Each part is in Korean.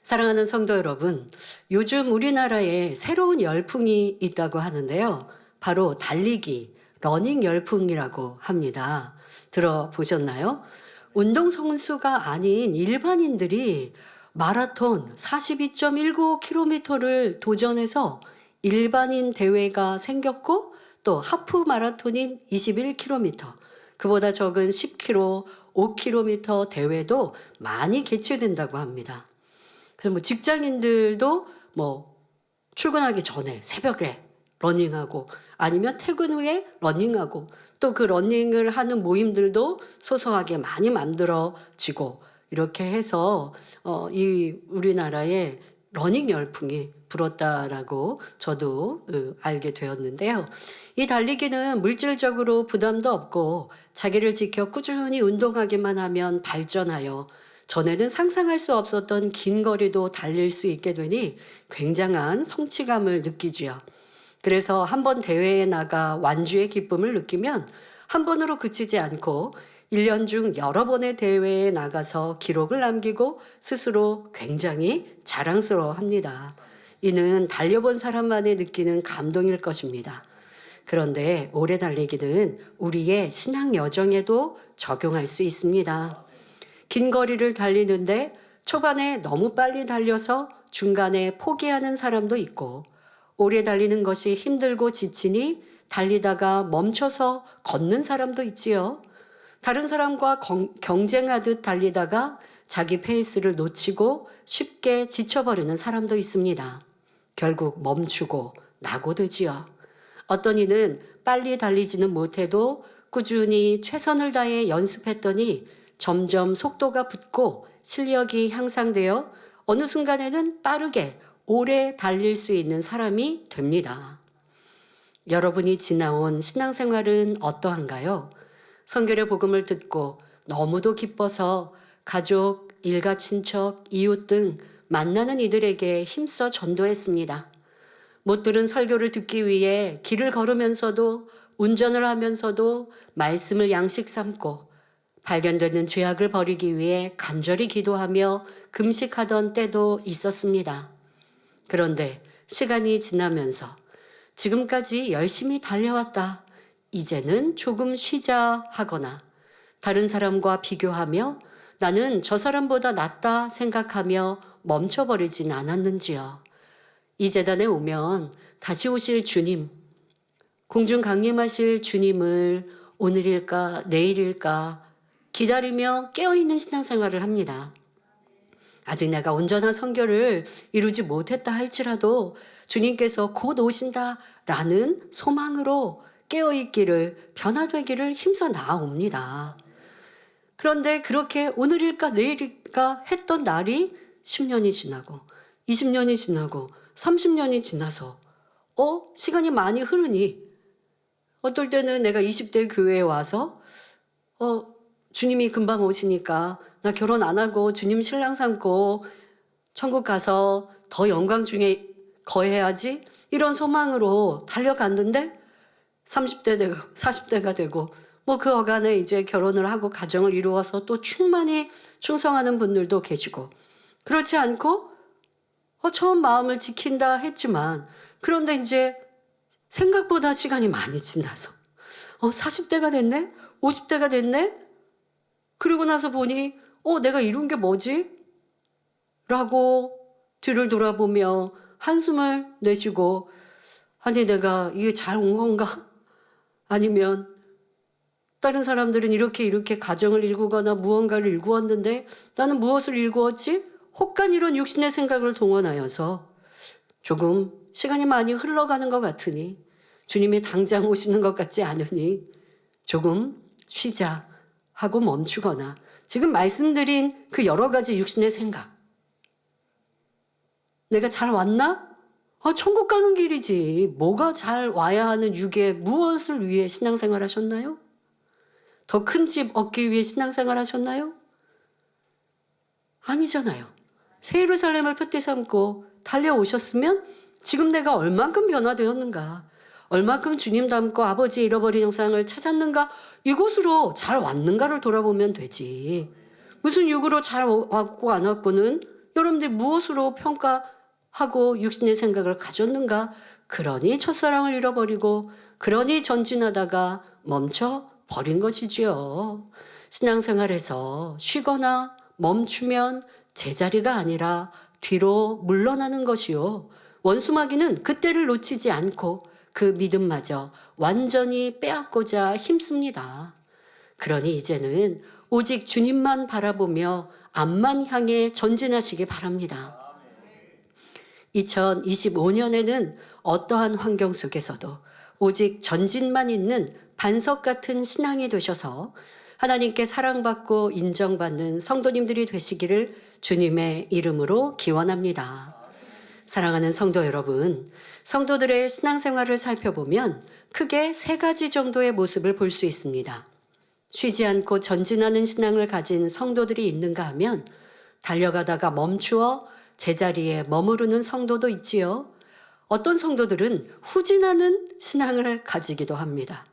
사랑하는 성도 여러분, 요즘 우리나라에 새로운 열풍이 있다고 하는데요. 바로 달리기, 러닝 열풍이라고 합니다. 들어보셨나요? 운동선수가 아닌 일반인들이 마라톤 42.19km를 도전해서 일반인 대회가 생겼고 또 하프 마라톤인 21km, 그보다 적은 10km, 5km 대회도 많이 개최된다고 합니다. 그래서 뭐 직장인들도 뭐 출근하기 전에 새벽에 러닝하고 아니면 퇴근 후에 러닝하고 또 그 러닝을 하는 모임들도 소소하게 많이 만들어지고 이렇게 해서 이 우리나라에 러닝 열풍이 불었다라고 저도 알게 되었는데요. 이 달리기는 물질적으로 부담도 없고 자기를 지켜 꾸준히 운동하기만 하면 발전하여 전에는 상상할 수 없었던 긴 거리도 달릴 수 있게 되니 굉장한 성취감을 느끼지요. 그래서 한 번 대회에 나가 완주의 기쁨을 느끼면 한 번으로 그치지 않고 1년 중 여러 번의 대회에 나가서 기록을 남기고 스스로 굉장히 자랑스러워합니다. 이는 달려본 사람만이 느끼는 감동일 것입니다. 그런데 오래 달리기는 우리의 신앙 여정에도 적용할 수 있습니다. 긴 거리를 달리는데 초반에 너무 빨리 달려서 중간에 포기하는 사람도 있고 오래 달리는 것이 힘들고 지치니 달리다가 멈춰서 걷는 사람도 있지요. 다른 사람과 경쟁하듯 달리다가 자기 페이스를 놓치고 쉽게 지쳐버리는 사람도 있습니다. 결국 멈추고 나고 되지요. 어떤 이는 빨리 달리지는 못해도 꾸준히 최선을 다해 연습했더니 점점 속도가 붙고 실력이 향상되어 어느 순간에는 빠르게 오래 달릴 수 있는 사람이 됩니다. 여러분이 지나온 신앙생활은 어떠한가요? 성결의 복음을 듣고 너무도 기뻐서 가족, 일가 친척, 이웃 등 만나는 이들에게 힘써 전도했습니다. 못 들은 설교를 듣기 위해 길을 걸으면서도 운전을 하면서도 말씀을 양식 삼고 발견되는 죄악을 버리기 위해 간절히 기도하며 금식하던 때도 있었습니다. 그런데 시간이 지나면서 지금까지 열심히 달려왔다. 이제는 조금 쉬자 하거나 다른 사람과 비교하며 나는 저 사람보다 낫다 생각하며 멈춰버리진 않았는지요. 이 재단에 오면 다시 오실 주님, 공중 강림하실 주님을 오늘일까 내일일까 기다리며 깨어있는 신앙생활을 합니다. 아직 내가 온전한 선교를 이루지 못했다 할지라도 주님께서 곧 오신다라는 소망으로 깨어있기를 변화되기를 힘써 나아옵니다. 그런데 그렇게 오늘일까 내일일까 했던 날이 10년이 지나고 20년이 지나고 30년이 지나서 시간이 많이 흐르니 어떨 때는 내가 20대 교회에 와서 주님이 금방 오시니까 나 결혼 안 하고 주님 신랑 삼고 천국 가서 더 영광 중에 거해야지 이런 소망으로 달려갔는데 30대 되고 40대가 되고 그 어간에 이제 결혼을 하고 가정을 이루어서 또 충만히 충성하는 분들도 계시고 그렇지 않고 처음 마음을 지킨다 했지만 그런데 이제 생각보다 시간이 많이 지나서 40대가 됐네? 50대가 됐네? 그리고 나서 보니 내가 이룬 게 뭐지? 라고 뒤를 돌아보며 한숨을 내쉬고 아니 내가 이게 잘 온 건가? 아니면 다른 사람들은 이렇게 가정을 일구거나 무언가를 일구었는데 나는 무엇을 일구었지? 혹간 이런 육신의 생각을 동원하여서 조금 시간이 많이 흘러가는 것 같으니 주님이 당장 오시는 것 같지 않으니 조금 쉬자 하고 멈추거나 지금 말씀드린 그 여러 가지 육신의 생각 내가 잘 왔나? 천국 가는 길이지 뭐가 잘 와야 하는 육에 무엇을 위해 신앙생활 하셨나요? 더 큰 집 얻기 위해 신앙생활 하셨나요? 아니잖아요. 새 예루살렘을 표대 삼고 달려오셨으면 지금 내가 얼만큼 변화되었는가, 얼만큼 주님 닮고 아버지 잃어버린 형상을 찾았는가, 이곳으로 잘 왔는가를 돌아보면 되지. 무슨 육으로 잘 왔고 안 왔고는 여러분들이 무엇으로 평가하고 육신의 생각을 가졌는가? 그러니 첫사랑을 잃어버리고 그러니 전진하다가 멈춰 버린 것이지요. 신앙생활에서 쉬거나 멈추면 제자리가 아니라 뒤로 물러나는 것이요. 원수마귀는 그때를 놓치지 않고 그 믿음마저 완전히 빼앗고자 힘씁니다. 그러니 이제는 오직 주님만 바라보며 앞만 향해 전진하시기 바랍니다. 2025년에는 어떠한 환경 속에서도 오직 전진만 있는 반석 같은 신앙이 되셔서 하나님께 사랑받고 인정받는 성도님들이 되시기를 주님의 이름으로 기원합니다. 사랑하는 성도 여러분, 성도들의 신앙생활을 살펴보면 크게 3가지 정도의 모습을 볼 수 있습니다. 쉬지 않고 전진하는 신앙을 가진 성도들이 있는가 하면 달려가다가 멈추어 제자리에 머무르는 성도도 있지요. 어떤 성도들은 후진하는 신앙을 가지기도 합니다.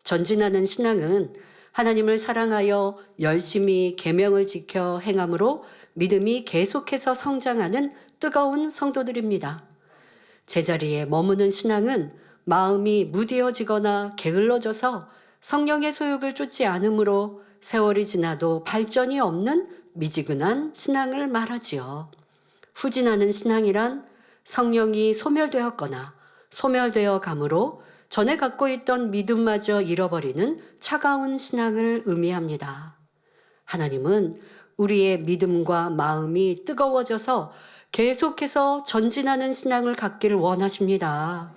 전진하는 신앙은 하나님을 사랑하여 열심히 계명을 지켜 행함으로 믿음이 계속해서 성장하는 뜨거운 성도들입니다. 제자리에 머무는 신앙은 마음이 무뎌지거나 게을러져서 성령의 소욕을 쫓지 않으므로 세월이 지나도 발전이 없는 미지근한 신앙을 말하지요. 후진하는 신앙이란 성령이 소멸되었거나 소멸되어 감으로 전에 갖고 있던 믿음마저 잃어버리는 차가운 신앙을 의미합니다. 하나님은 우리의 믿음과 마음이 뜨거워져서 계속해서 전진하는 신앙을 갖기를 원하십니다.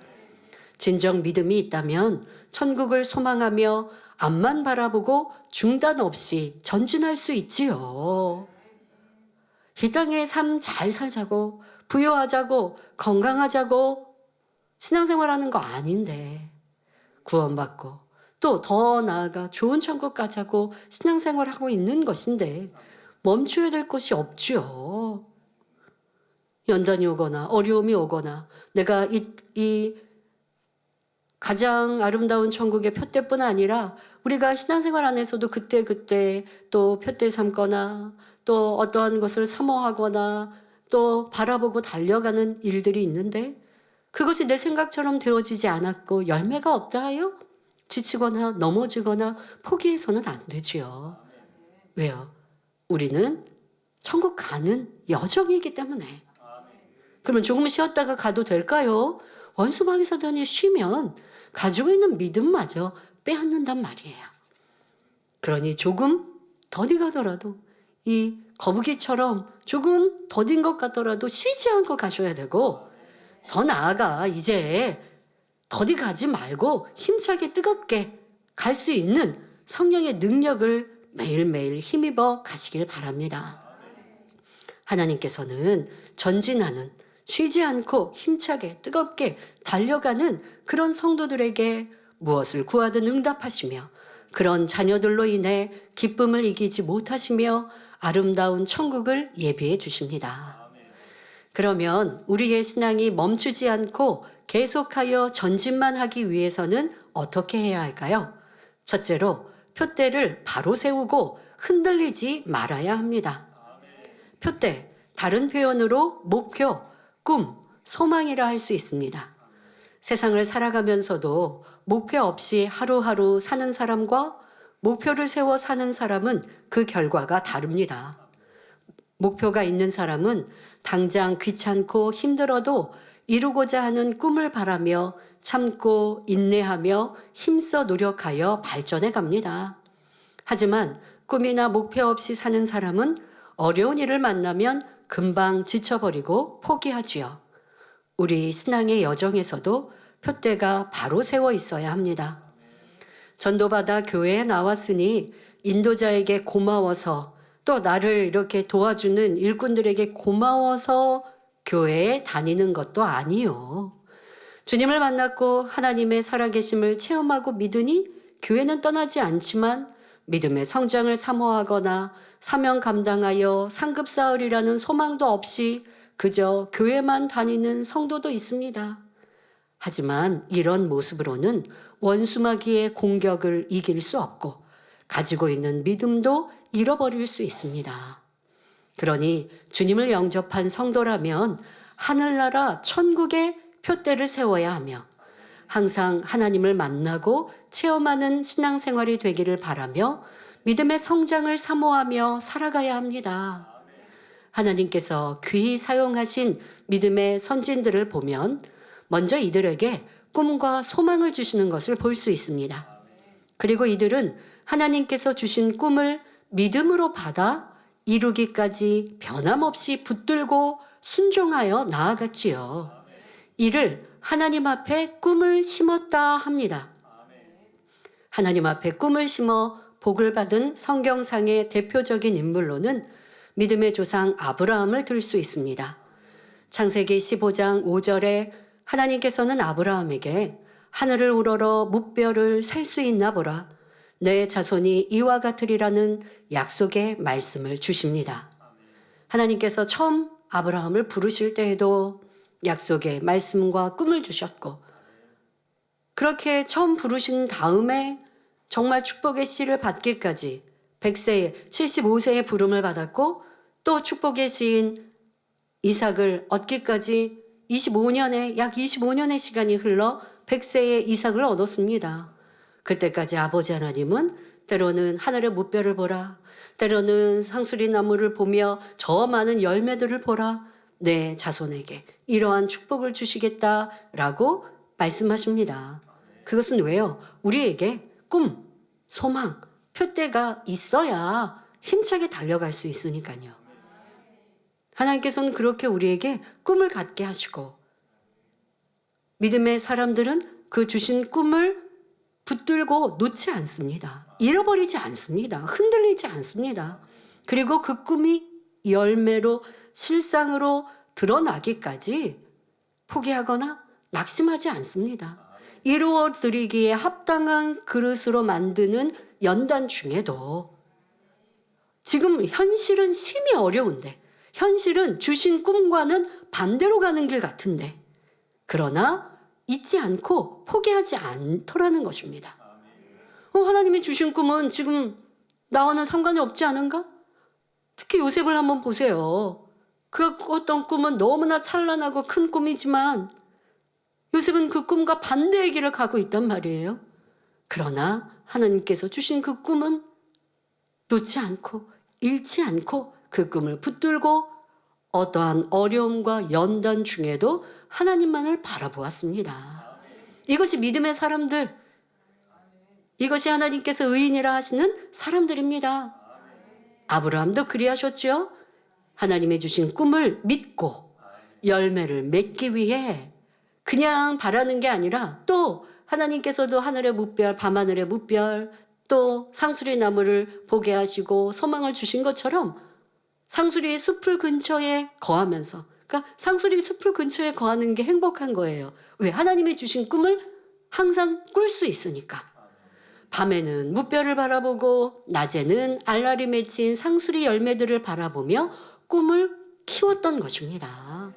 진정 믿음이 있다면 천국을 소망하며 앞만 바라보고 중단 없이 전진할 수 있지요. 이 땅의 삶 잘 살자고 부유하자고 건강하자고 신앙생활하는 거 아닌데 구원받고 또 더 나아가 좋은 천국 가자고 신앙생활하고 있는 것인데 멈춰야 될 것이 없죠. 연단이 오거나 어려움이 오거나 내가 이 가장 아름다운 천국의 표대뿐 아니라 우리가 신앙생활 안에서도 그때 또 표대 삼거나 또 어떠한 것을 사모하거나 또 바라보고 달려가는 일들이 있는데 그것이 내 생각처럼 되어지지 않았고 열매가 없다 하여 지치거나 넘어지거나 포기해서는 안 되지요. 왜요? 우리는 천국 가는 여정이기 때문에. 그러면 조금 쉬었다가 가도 될까요? 원수마귀 사단이 쉬면 가지고 있는 믿음마저 빼앗는단 말이에요. 그러니 조금 더디 가더라도 이 거북이처럼 조금 더딘 것 같더라도 쉬지 않고 가셔야 되고 더 나아가 이제 더디 가지 말고 힘차게 뜨겁게 갈 수 있는 성령의 능력을 매일매일 힘입어 가시길 바랍니다. 하나님께서는 전진하는 쉬지 않고 힘차게 뜨겁게 달려가는 그런 성도들에게 무엇을 구하든 응답하시며 그런 자녀들로 인해 기쁨을 이기지 못하시며 아름다운 천국을 예비해 주십니다. 그러면 우리의 신앙이 멈추지 않고 계속하여 전진만 하기 위해서는 어떻게 해야 할까요? 첫째로 표대를 바로 세우고 흔들리지 말아야 합니다. 표대, 다른 표현으로 목표, 꿈, 소망이라 할 수 있습니다. 세상을 살아가면서도 목표 없이 하루하루 사는 사람과 목표를 세워 사는 사람은 그 결과가 다릅니다. 목표가 있는 사람은 당장 귀찮고 힘들어도 이루고자 하는 꿈을 바라며 참고 인내하며 힘써 노력하여 발전해 갑니다. 하지만 꿈이나 목표 없이 사는 사람은 어려운 일을 만나면 금방 지쳐버리고 포기하지요. 우리 신앙의 여정에서도 표대가 바로 세워 있어야 합니다. 전도받아 교회에 나왔으니 인도자에게 고마워서 또 나를 이렇게 도와주는 일꾼들에게 고마워서 교회에 다니는 것도 아니요. 주님을 만났고 하나님의 살아계심을 체험하고 믿으니 교회는 떠나지 않지만 믿음의 성장을 사모하거나 사명 감당하여 상급 쌓으리라는 소망도 없이 그저 교회만 다니는 성도도 있습니다. 하지만 이런 모습으로는 원수마귀의 공격을 이길 수 없고 가지고 있는 믿음도 잃어버릴 수 있습니다. 그러니 주님을 영접한 성도라면 하늘나라 천국의 표대를 세워야 하며 항상 하나님을 만나고 체험하는 신앙생활이 되기를 바라며 믿음의 성장을 사모하며 살아가야 합니다. 하나님께서 귀히 사용하신 믿음의 선진들을 보면 먼저 이들에게 꿈과 소망을 주시는 것을 볼 수 있습니다. 그리고 이들은 하나님께서 주신 꿈을 믿음으로 받아 이루기까지 변함없이 붙들고 순종하여 나아갔지요. 이를 하나님 앞에 꿈을 심었다 합니다. 하나님 앞에 꿈을 심어 복을 받은 성경상의 대표적인 인물로는 믿음의 조상 아브라함을 들 수 있습니다. 창세기 15장 5절에 하나님께서는 아브라함에게 하늘을 우러러 무뼈를 셀 수 있나 보라. 내 자손이 이와 같으리라는 약속의 말씀을 주십니다. 하나님께서 처음 아브라함을 부르실 때에도 약속의 말씀과 꿈을 주셨고 그렇게 처음 부르신 다음에 정말 축복의 씨를 받기까지 100세에 75세의 부름을 받았고 또 축복의 씨인 이삭을 얻기까지 약 25년의 시간이 흘러 100세의 이삭을 얻었습니다. 그때까지 아버지 하나님은 때로는 하늘의 무뼈를 보라, 때로는 상수리 나무를 보며 저 많은 열매들을 보라, 내 자손에게 이러한 축복을 주시겠다라고 말씀하십니다. 그것은 왜요? 우리에게 꿈, 소망, 표대가 있어야 힘차게 달려갈 수 있으니까요. 하나님께서는 그렇게 우리에게 꿈을 갖게 하시고 믿음의 사람들은 그 주신 꿈을 붙들고 놓지 않습니다. 잃어버리지 않습니다. 흔들리지 않습니다. 그리고 그 꿈이 열매로 실상으로 드러나기까지 포기하거나 낙심하지 않습니다. 이루어 드리기에 합당한 그릇으로 만드는 연단 중에도 지금 현실은 심히 어려운데 현실은 주신 꿈과는 반대로 가는 길 같은데 그러나 잊지 않고 포기하지 않더라는 것입니다. 하나님이 주신 꿈은 지금 나와는 상관이 없지 않은가? 특히 요셉을 한번 보세요. 그가 꿨던 꿈은 너무나 찬란하고 큰 꿈이지만 요셉은 그 꿈과 반대의 길을 가고 있단 말이에요. 그러나 하나님께서 주신 그 꿈은 놓지 않고 잃지 않고 그 꿈을 붙들고 어떠한 어려움과 연단 중에도 하나님만을 바라보았습니다. 이것이 믿음의 사람들, 이것이 하나님께서 의인이라 하시는 사람들입니다. 아브라함도 그리하셨죠. 하나님의 주신 꿈을 믿고 열매를 맺기 위해 그냥 바라는 게 아니라 또 하나님께서도 하늘의 무별, 밤하늘의 무별, 또 상수리 나무를 보게 하시고 소망을 주신 것처럼 상수리의 숲을 근처에 거하면서, 그러니까 상수리 숲을 근처에 거하는 게 행복한 거예요. 왜? 하나님이 주신 꿈을 항상 꿀 수 있으니까. 밤에는 무별을 바라보고 낮에는 알알이 맺힌 상수리 열매들을 바라보며 꿈을 키웠던 것입니다.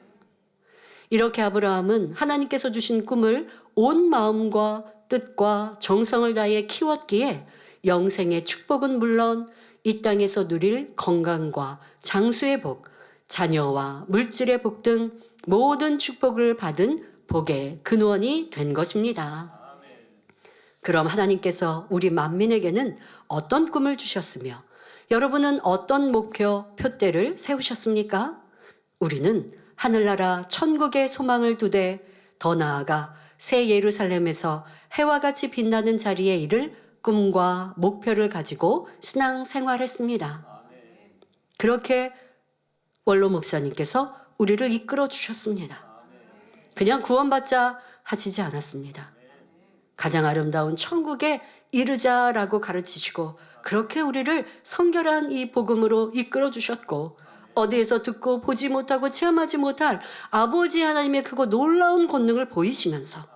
이렇게 아브라함은 하나님께서 주신 꿈을 온 마음과 뜻과 정성을 다해 키웠기에 영생의 축복은 물론 이 땅에서 누릴 건강과 장수의 복, 자녀와 물질의 복 등 모든 축복을 받은 복의 근원이 된 것입니다. 그럼 하나님께서 우리 만민에게는 어떤 꿈을 주셨으며 여러분은 어떤 목표, 표대를 세우셨습니까? 우리는 하늘나라 천국의 소망을 두되 더 나아가 새 예루살렘에서 해와 같이 빛나는 자리에 이를 꿈과 목표를 가지고 신앙 생활했습니다. 그렇게 원로 목사님께서 우리를 이끌어 주셨습니다. 그냥 구원받자 하시지 않았습니다. 가장 아름다운 천국에 이르자라고 가르치시고 그렇게 우리를 성결한 이 복음으로 이끌어 주셨고 어디에서 듣고 보지 못하고 체험하지 못할 아버지 하나님의 크고 놀라운 권능을 보이시면서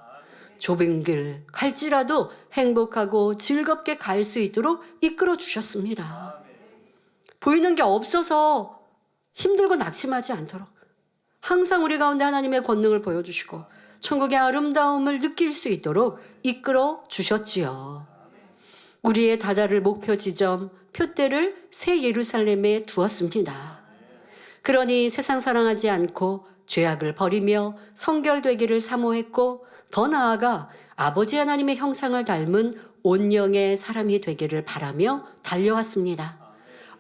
좁은 길 갈지라도 행복하고 즐겁게 갈 수 있도록 이끌어 주셨습니다. 보이는 게 없어서 힘들고 낙심하지 않도록 항상 우리 가운데 하나님의 권능을 보여주시고 천국의 아름다움을 느낄 수 있도록 이끌어 주셨지요. 우리의 다다를 목표 지점, 표대를 새 예루살렘에 두었습니다. 그러니 세상 사랑하지 않고 죄악을 버리며 성결되기를 사모했고 더 나아가 아버지 하나님의 형상을 닮은 온영의 사람이 되기를 바라며 달려왔습니다.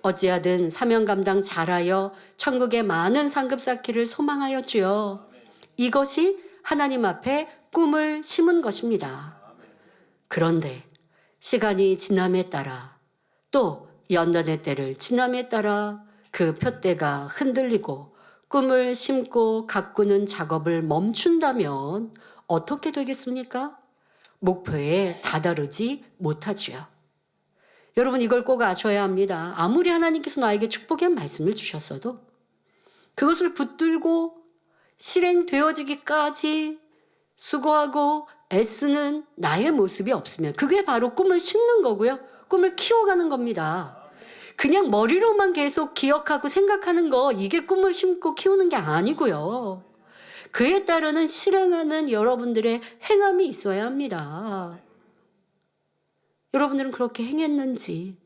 어찌하든 사명 감당 잘하여 천국에 많은 상급 쌓기를 소망하였지요. 이것이 하나님 앞에 꿈을 심은 것입니다. 그런데 시간이 지남에 따라 또 연단의 때를 지남에 따라 그 푯대가 흔들리고 꿈을 심고 가꾸는 작업을 멈춘다면 어떻게 되겠습니까? 목표에 다다르지 못하지요. 여러분 이걸 꼭 아셔야 합니다. 아무리 하나님께서 나에게 축복의 말씀을 주셨어도 그것을 붙들고 실행되어지기까지 수고하고 애쓰는 나의 모습이 없으면 그게 바로 꿈을 심는 거고요. 꿈을 키워가는 겁니다. 그냥 머리로만 계속 기억하고 생각하는 거 이게 꿈을 심고 키우는 게 아니고요. 그에 따르는 실행하는 여러분들의 행함이 있어야 합니다. 여러분들은 그렇게 행했는지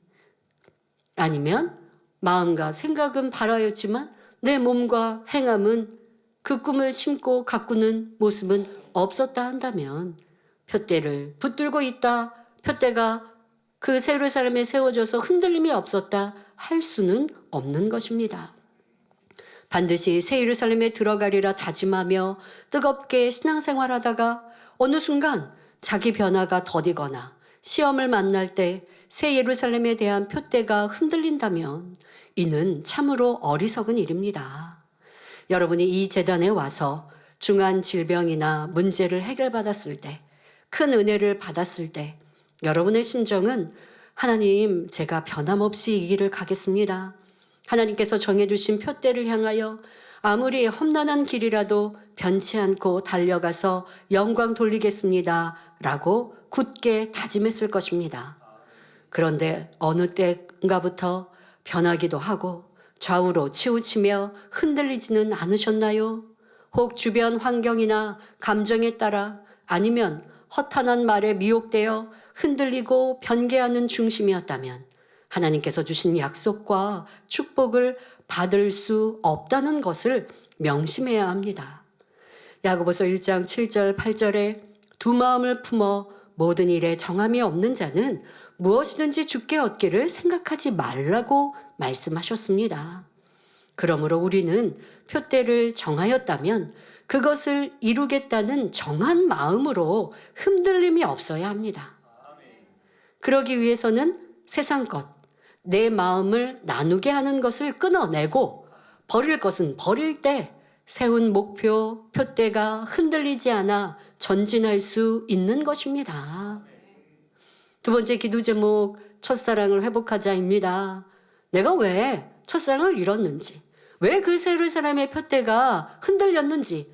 아니면 마음과 생각은 바라였지만 내 몸과 행함은 그 꿈을 심고 가꾸는 모습은 없었다 한다면 푯대를 붙들고 있다. 푯대가 그 예루살렘에 세워져서 흔들림이 없었다 할 수는 없는 것입니다. 반드시 새 예루살렘에 들어가리라 다짐하며 뜨겁게 신앙생활하다가 어느 순간 자기 변화가 더디거나 시험을 만날 때 새 예루살렘에 대한 푯대가 흔들린다면 이는 참으로 어리석은 일입니다. 여러분이 이 제단에 와서 중한 질병이나 문제를 해결받았을 때, 큰 은혜를 받았을 때 여러분의 심정은 하나님 제가 변함없이 이 길을 가겠습니다. 하나님께서 정해주신 푯대를 향하여 아무리 험난한 길이라도 변치 않고 달려가서 영광 돌리겠습니다. 라고 굳게 다짐했을 것입니다. 그런데 어느 때인가부터 변하기도 하고 좌우로 치우치며 흔들리지는 않으셨나요? 혹 주변 환경이나 감정에 따라 아니면 허탄한 말에 미혹되어 흔들리고 변개하는 중심이었다면 하나님께서 주신 약속과 축복을 받을 수 없다는 것을 명심해야 합니다. 야고보서 1장 7절 8절에 두 마음을 품어 모든 일에 정함이 없는 자는 무엇이든지 주께 얻기를 생각하지 말라고 말씀하셨습니다. 그러므로 우리는 푯대를 정하였다면 그것을 이루겠다는 정한 마음으로 흔들림이 없어야 합니다. 그러기 위해서는 세상 것, 내 마음을 나누게 하는 것을 끊어내고 버릴 것은 버릴 때 세운 목표, 푯대가 흔들리지 않아 전진할 수 있는 것입니다. 두 번째 기도 제목, 첫사랑을 회복하자입니다. 내가 왜 첫사랑을 잃었는지, 왜 그 새 예루살렘의 푯대가 흔들렸는지,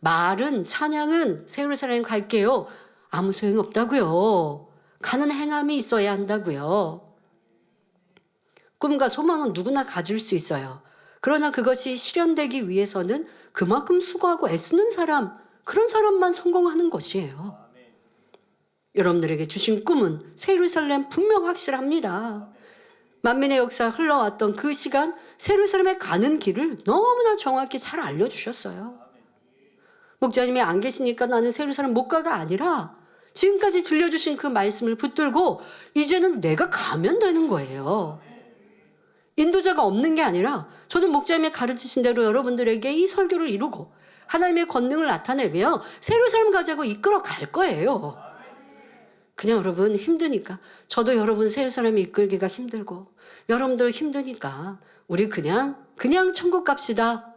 말은 찬양은 새 예루살렘 갈게요. 아무 소용없다고요. 가는 행함이 있어야 한다고요. 꿈과 소망은 누구나 가질 수 있어요. 그러나 그것이 실현되기 위해서는 그만큼 수고하고 애쓰는 사람, 그런 사람만 성공하는 것이에요. 여러분들에게 주신 꿈은 새 예루살렘 분명 확실합니다. 만민의 역사 흘러왔던 그 시간 새 예루살렘에 가는 길을 너무나 정확히 잘 알려주셨어요. 목자님이 안 계시니까 나는 새 예루살렘 못 가가 아니라 지금까지 들려주신 그 말씀을 붙들고 이제는 내가 가면 되는 거예요. 인도자가 없는 게 아니라 저는 목자님이 가르치신 대로 여러분들에게 이 설교를 이루고 하나님의 권능을 나타내며 새 예루살렘 가자고 이끌어 갈 거예요. 그냥 여러분 힘드니까 저도 여러분 새 예루살렘 이끌기가 힘들고 여러분들 힘드니까 우리 그냥 천국 갑시다.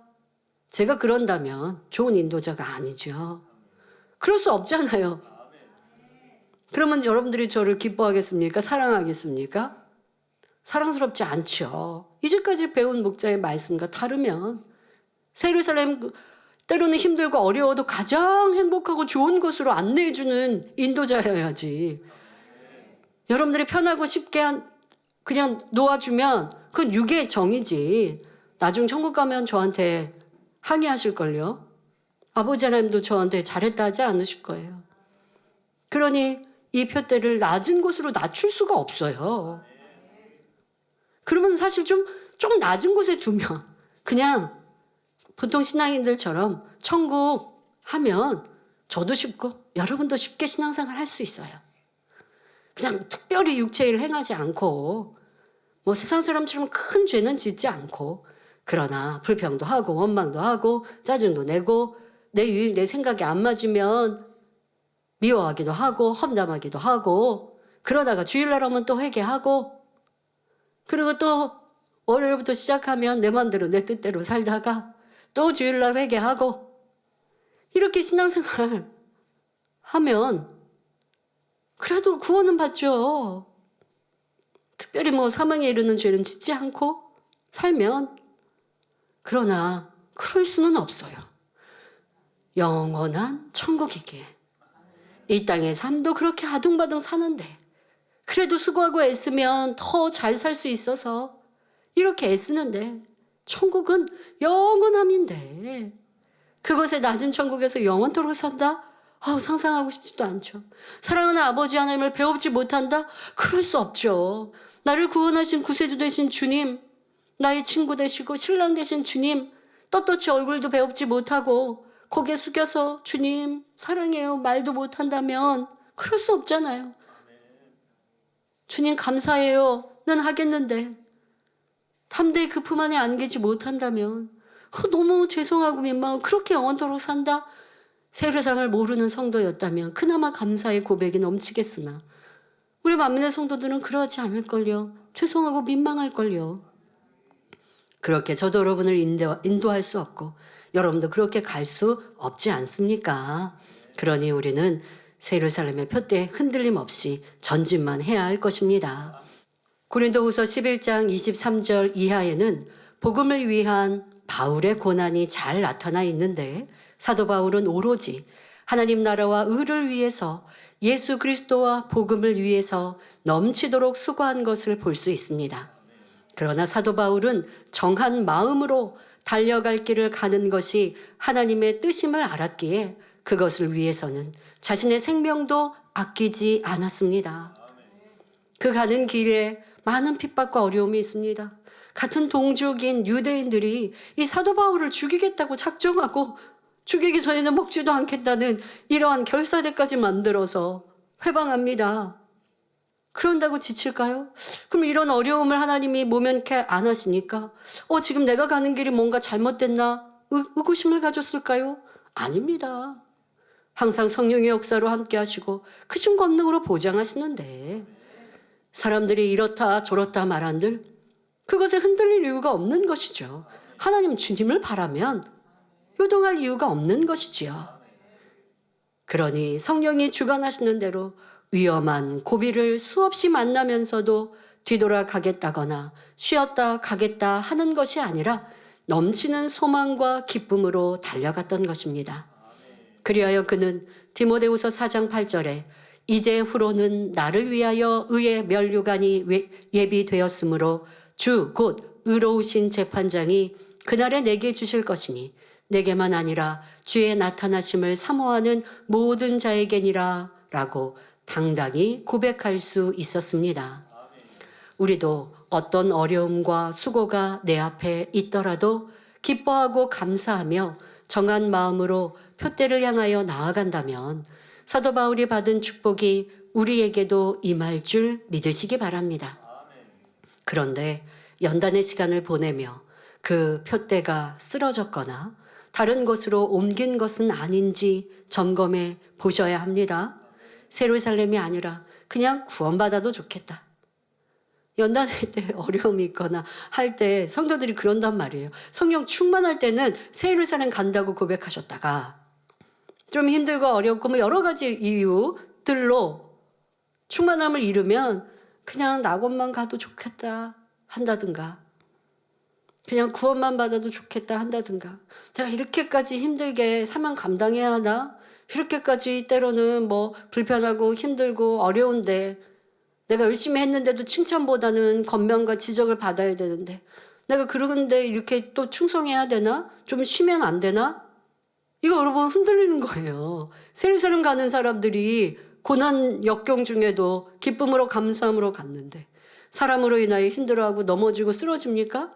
제가 그런다면 좋은 인도자가 아니죠. 그럴 수 없잖아요. 그러면 여러분들이 저를 기뻐하겠습니까? 사랑하겠습니까? 사랑스럽지 않죠. 이제까지 배운 목자의 말씀과 다르면 새 예루살렘 때로는 힘들고 어려워도 가장 행복하고 좋은 곳으로 안내해주는 인도자여야지. 여러분들이 편하고 쉽게 그냥 놓아주면 그건 육의 정이지. 나중 천국 가면 저한테 항의하실걸요. 아버지 하나님도 저한테 잘했다 하지 않으실 거예요. 그러니 이 푯대를 낮은 곳으로 낮출 수가 없어요. 그러면 사실 좀 낮은 곳에 두면 그냥 보통 신앙인들처럼 천국 하면 저도 쉽고 여러분도 쉽게 신앙생활 할 수 있어요. 그냥 특별히 육체일 행하지 않고 뭐 세상 사람처럼 큰 죄는 짓지 않고, 그러나 불평도 하고 원망도 하고 짜증도 내고 내 유익 내 생각이 안 맞으면 미워하기도 하고 험담하기도 하고, 그러다가 주일날 오면 또 회개하고, 그리고 또 월요일부터 시작하면 내 맘대로 내 뜻대로 살다가 또 주일날 회개하고, 이렇게 신앙생활 하면 그래도 구원은 받죠. 특별히 뭐 사망에 이르는 죄는 짓지 않고 살면. 그러나 그럴 수는 없어요. 영원한 천국이기에 이 땅의 삶도 그렇게 아둥바둥 사는데 그래도 수고하고 애쓰면 더 잘 살 수 있어서 이렇게 애쓰는데, 천국은 영원함인데 그것의 낮은 천국에서 영원토록 산다? 상상하고 싶지도 않죠. 사랑하는 아버지 하나님을 배우지 못한다? 그럴 수 없죠. 나를 구원하신 구세주 되신 주님, 나의 친구 되시고 신랑 되신 주님, 떳떳이 얼굴도 배웁지 못하고 고개 숙여서 주님 사랑해요 말도 못한다면 그럴 수 없잖아요. 주님 감사해요 는 하겠는데 담대히 그 품 안에 안기지 못한다면 너무 죄송하고 민망하고 그렇게 영원토록 산다? 세례상을 모르는 성도였다면 그나마 감사의 고백이 넘치겠으나 우리 만민의 성도들은 그러지 않을걸요. 죄송하고 민망할걸요. 그렇게 저도 여러분을 인도할 수 없고 여러분도 그렇게 갈 수 없지 않습니까? 그러니 우리는 새 예루살렘의 표대에 흔들림 없이 전진만 해야 할 것입니다. 고린도후서 11장 23절 이하에는 복음을 위한 바울의 고난이 잘 나타나 있는데, 사도 바울은 오로지 하나님 나라와 의를 위해서 예수 그리스도와 복음을 위해서 넘치도록 수고한 것을 볼 수 있습니다. 그러나 사도 바울은 정한 마음으로 달려갈 길을 가는 것이 하나님의 뜻임을 알았기에 그것을 위해서는 자신의 생명도 아끼지 않았습니다. 그 가는 길에 많은 핍박과 어려움이 있습니다. 같은 동족인 유대인들이 이 사도 바울을 죽이겠다고 작정하고 죽이기 전에는 먹지도 않겠다는 이러한 결사대까지 만들어서 회방합니다. 그런다고 지칠까요? 그럼 이런 어려움을 하나님이 모면케 안 하시니까 지금 내가 가는 길이 뭔가 잘못됐나 의구심을 가졌을까요? 아닙니다. 항상 성령의 역사로 함께 하시고 크신 권능으로 보장하시는데 사람들이 이렇다 저렇다 말한들 그것에 흔들릴 이유가 없는 것이죠. 하나님 주님을 바라면 요동할 이유가 없는 것이지요. 그러니 성령이 주관하시는 대로 위험한 고비를 수없이 만나면서도 뒤돌아가겠다거나 쉬었다 가겠다 하는 것이 아니라 넘치는 소망과 기쁨으로 달려갔던 것입니다. 그리하여 그는 디모데후서 4장 8절에 이제 후로는 나를 위하여 의의 면류관이 예비되었으므로 주 곧 의로우신 재판장이 그날에 내게 주실 것이니 내게만 아니라 주의 나타나심을 사모하는 모든 자에게니라 라고 당당히 고백할 수 있었습니다. 우리도 어떤 어려움과 수고가 내 앞에 있더라도 기뻐하고 감사하며 정한 마음으로 표대를 향하여 나아간다면 사도 바울이 받은 축복이 우리에게도 임할 줄 믿으시기 바랍니다. 그런데 연단의 시간을 보내며 그 표대가 쓰러졌거나 다른 곳으로 옮긴 것은 아닌지 점검해 보셔야 합니다. 예루살렘이 아니라 그냥 구원받아도 좋겠다. 연단할 때 어려움이 있거나 할 때 성도들이 그런단 말이에요. 성령 충만할 때는 새 예루살렘 간다고 고백하셨다가 좀 힘들고 어렵고 뭐 여러 가지 이유들로 충만함을 잃으면 그냥 낙원만 가도 좋겠다 한다든가 그냥 구원만 받아도 좋겠다 한다든가 내가 이렇게까지 힘들게 사명 감당해야 하나? 이렇게까지 때로는 뭐 불편하고 힘들고 어려운데 내가 열심히 했는데도 칭찬보다는 권면과 지적을 받아야 되는데 내가 그러는데 이렇게 또 충성해야 되나? 좀 쉬면 안 되나? 이거 여러분 흔들리는 거예요. 새 예루살렘 가는 사람들이 고난 역경 중에도 기쁨으로 감사함으로 갔는데 사람으로 인하여 힘들어하고 넘어지고 쓰러집니까?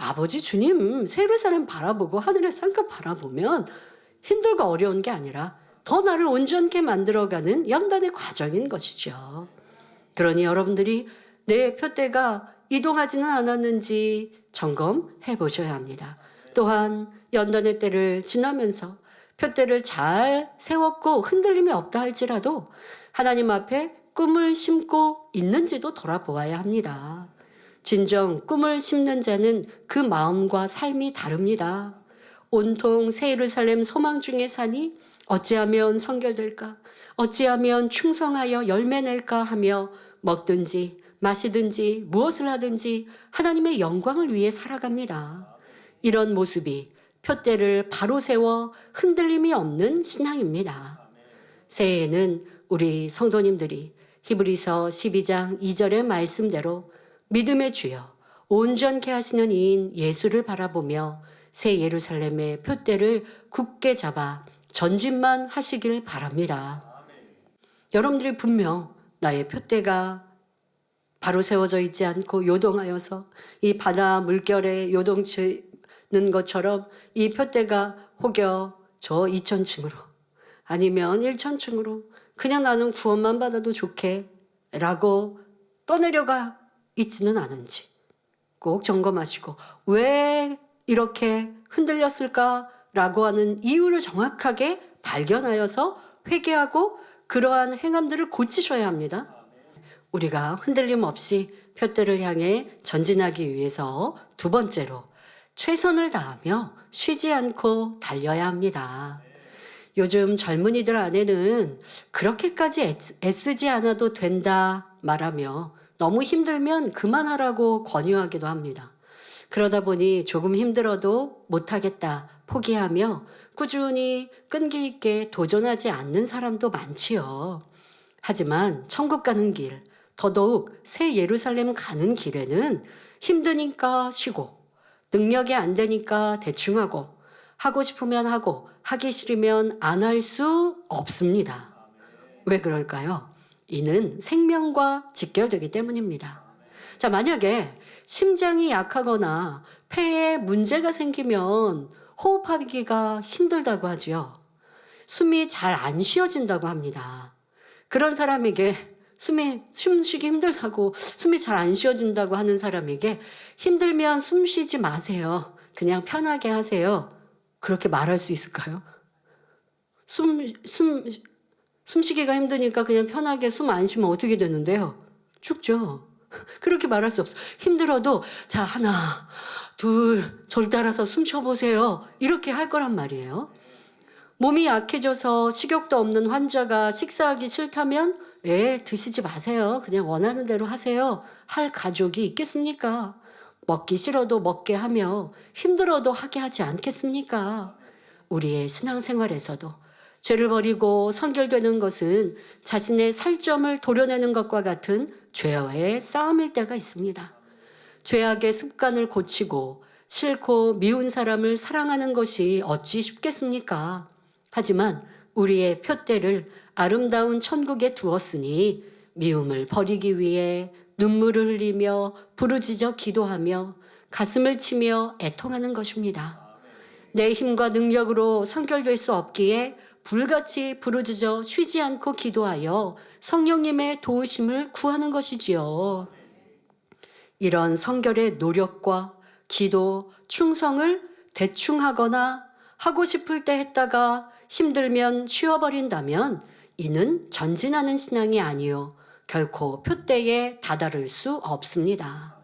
아버지 주님 예루살렘 바라보고 하늘의 산급 바라보면 힘들고 어려운 게 아니라 더 나를 온전케 만들어가는 연단의 과정인 것이죠. 그러니 여러분들이 내 표대가 이동하지는 않았는지 점검해 보셔야 합니다. 또한 연단의 때를 지나면서 표대를 잘 세웠고 흔들림이 없다 할지라도 하나님 앞에 꿈을 심고 있는지도 돌아보아야 합니다. 진정 꿈을 심는 자는 그 마음과 삶이 다릅니다. 온통 새 예루살렘 소망 중에 사니 어찌하면 성결될까? 어찌하면 충성하여 열매 낼까 하며 먹든지 마시든지 무엇을 하든지 하나님의 영광을 위해 살아갑니다. 이런 모습이 표대를 바로 세워 흔들림이 없는 신앙입니다. 새해에는 우리 성도님들이 히브리서 12장 2절의 말씀대로 믿음의 주여 온전케 하시는 이인 예수를 바라보며 새 예루살렘의 표대를 굳게 잡아 전진만 하시길 바랍니다. 여러분들이 분명 나의 표대가 바로 세워져 있지 않고 요동하여서 이 바다 물결에 요동치는 것처럼 이 표대가 혹여 저 2,000층으로 아니면 1,000층으로 그냥 나는 구원만 받아도 좋게 라고 떠내려가 있지는 않은지 꼭 점검하시고 왜 이렇게 흔들렸을까라고 하는 이유를 정확하게 발견하여서 회개하고 그러한 행함들을 고치셔야 합니다. 우리가 흔들림 없이 표대를 향해 전진하기 위해서 두 번째로 최선을 다하며 쉬지 않고 달려야 합니다. 요즘 젊은이들 안에는 그렇게까지 애쓰지 않아도 된다 말하며 너무 힘들면 그만하라고 권유하기도 합니다. 그러다 보니 조금 힘들어도 못하겠다 포기하며 꾸준히 끈기 있게 도전하지 않는 사람도 많지요. 하지만 천국 가는 길, 더더욱 새 예루살렘 가는 길에는 힘드니까 쉬고 능력이 안 되니까 대충 하고 싶으면 하고 하기 싫으면 안 할 수 없습니다. 왜 그럴까요? 이는 생명과 직결되기 때문입니다. 자, 만약에 심장이 약하거나 폐에 문제가 생기면 호흡하기가 힘들다고 하지요. 숨이 잘 안 쉬어진다고 합니다. 그런 사람에게 숨쉬기 힘들다고 숨이 잘 안 쉬어진다고 하는 사람에게 힘들면 숨 쉬지 마세요. 그냥 편하게 하세요. 그렇게 말할 수 있을까요? 숨쉬기가 힘드니까 그냥 편하게 숨 안 쉬면 어떻게 되는데요? 죽죠. 그렇게 말할 수 없어. 힘들어도 자 하나, 둘, 절 따라서 숨 쉬어보세요. 이렇게 할 거란 말이에요. 몸이 약해져서 식욕도 없는 환자가 식사하기 싫다면 드시지 마세요. 그냥 원하는 대로 하세요. 할 가족이 있겠습니까? 먹기 싫어도 먹게 하며 힘들어도 하게 하지 않겠습니까? 우리의 신앙생활에서도 죄를 버리고 선결되는 것은 자신의 살점을 도려내는 것과 같은 죄와의 싸움일 때가 있습니다. 죄악의 습관을 고치고 싫고 미운 사람을 사랑하는 것이 어찌 쉽겠습니까? 하지만 우리의 표대를 아름다운 천국에 두었으니 미움을 버리기 위해 눈물을 흘리며 부르짖어 기도하며 가슴을 치며 애통하는 것입니다. 내 힘과 능력으로 성결될 수 없기에 불같이 부르짖어 쉬지 않고 기도하여 성령님의 도우심을 구하는 것이지요. 이런 성결의 노력과 기도, 충성을 대충 하거나 하고 싶을 때 했다가 힘들면 쉬어버린다면 이는 전진하는 신앙이 아니요 결코 표대에 다다를 수 없습니다.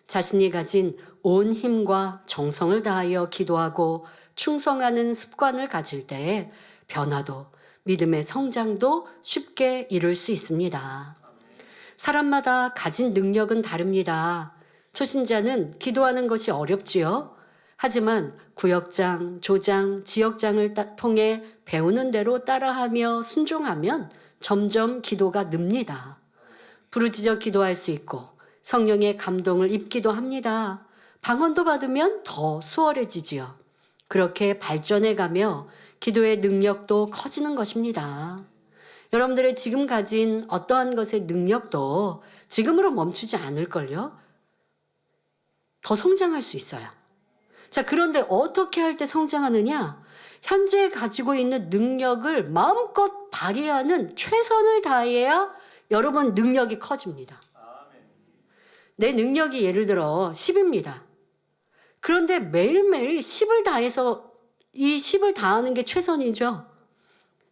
자신이 가진 온 힘과 정성을 다하여 기도하고 충성하는 습관을 가질 때에 변화도 믿음의 성장도 쉽게 이룰 수 있습니다. 사람마다 가진 능력은 다릅니다. 초신자는 기도하는 것이 어렵지요. 하지만 구역장, 조장, 지역장을 통해 배우는 대로 따라하며 순종하면 점점 기도가 늡니다. 부르짖어 기도할 수 있고 성령의 감동을 입기도 합니다. 방언도 받으면 더 수월해지지요. 그렇게 발전해가며 기도의 능력도 커지는 것입니다. 여러분들의 지금 가진 어떠한 것의 능력도 지금으로 멈추지 않을걸요. 더 성장할 수 있어요. 자, 그런데 어떻게 할 때 성장하느냐? 현재 가지고 있는 능력을 마음껏 발휘하는 최선을 다해야 여러분 능력이 커집니다. 내 능력이 예를 들어 10입니다. 그런데 매일매일 10을 다해서 이 10을 다하는 게 최선이죠.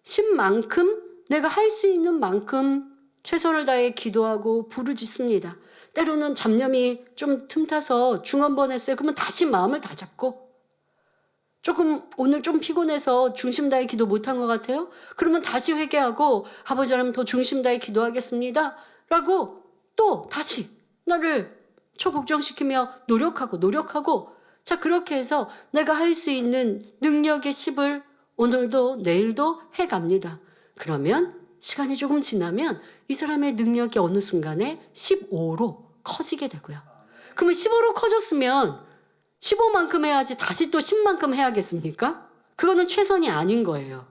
10만큼 내가 할 수 있는 만큼 최선을 다해 기도하고 부르짖습니다. 때로는 잡념이 좀 틈타서 중언번 했어요. 그러면 다시 마음을 다잡고, 조금 오늘 좀 피곤해서 중심 다해 기도 못한 것 같아요. 그러면 다시 회개하고, 아버지 하나님 더 중심 다해 기도하겠습니다 라고 또 다시 나를 초복종시키며 노력하고, 자, 그렇게 해서 내가 할 수 있는 능력의 10을 오늘도 내일도 해갑니다. 그러면 시간이 조금 지나면 이 사람의 능력이 어느 순간에 15로 커지게 되고요. 그러면 15로 커졌으면 15만큼 해야지 다시 또 10만큼 해야겠습니까? 그거는 최선이 아닌 거예요.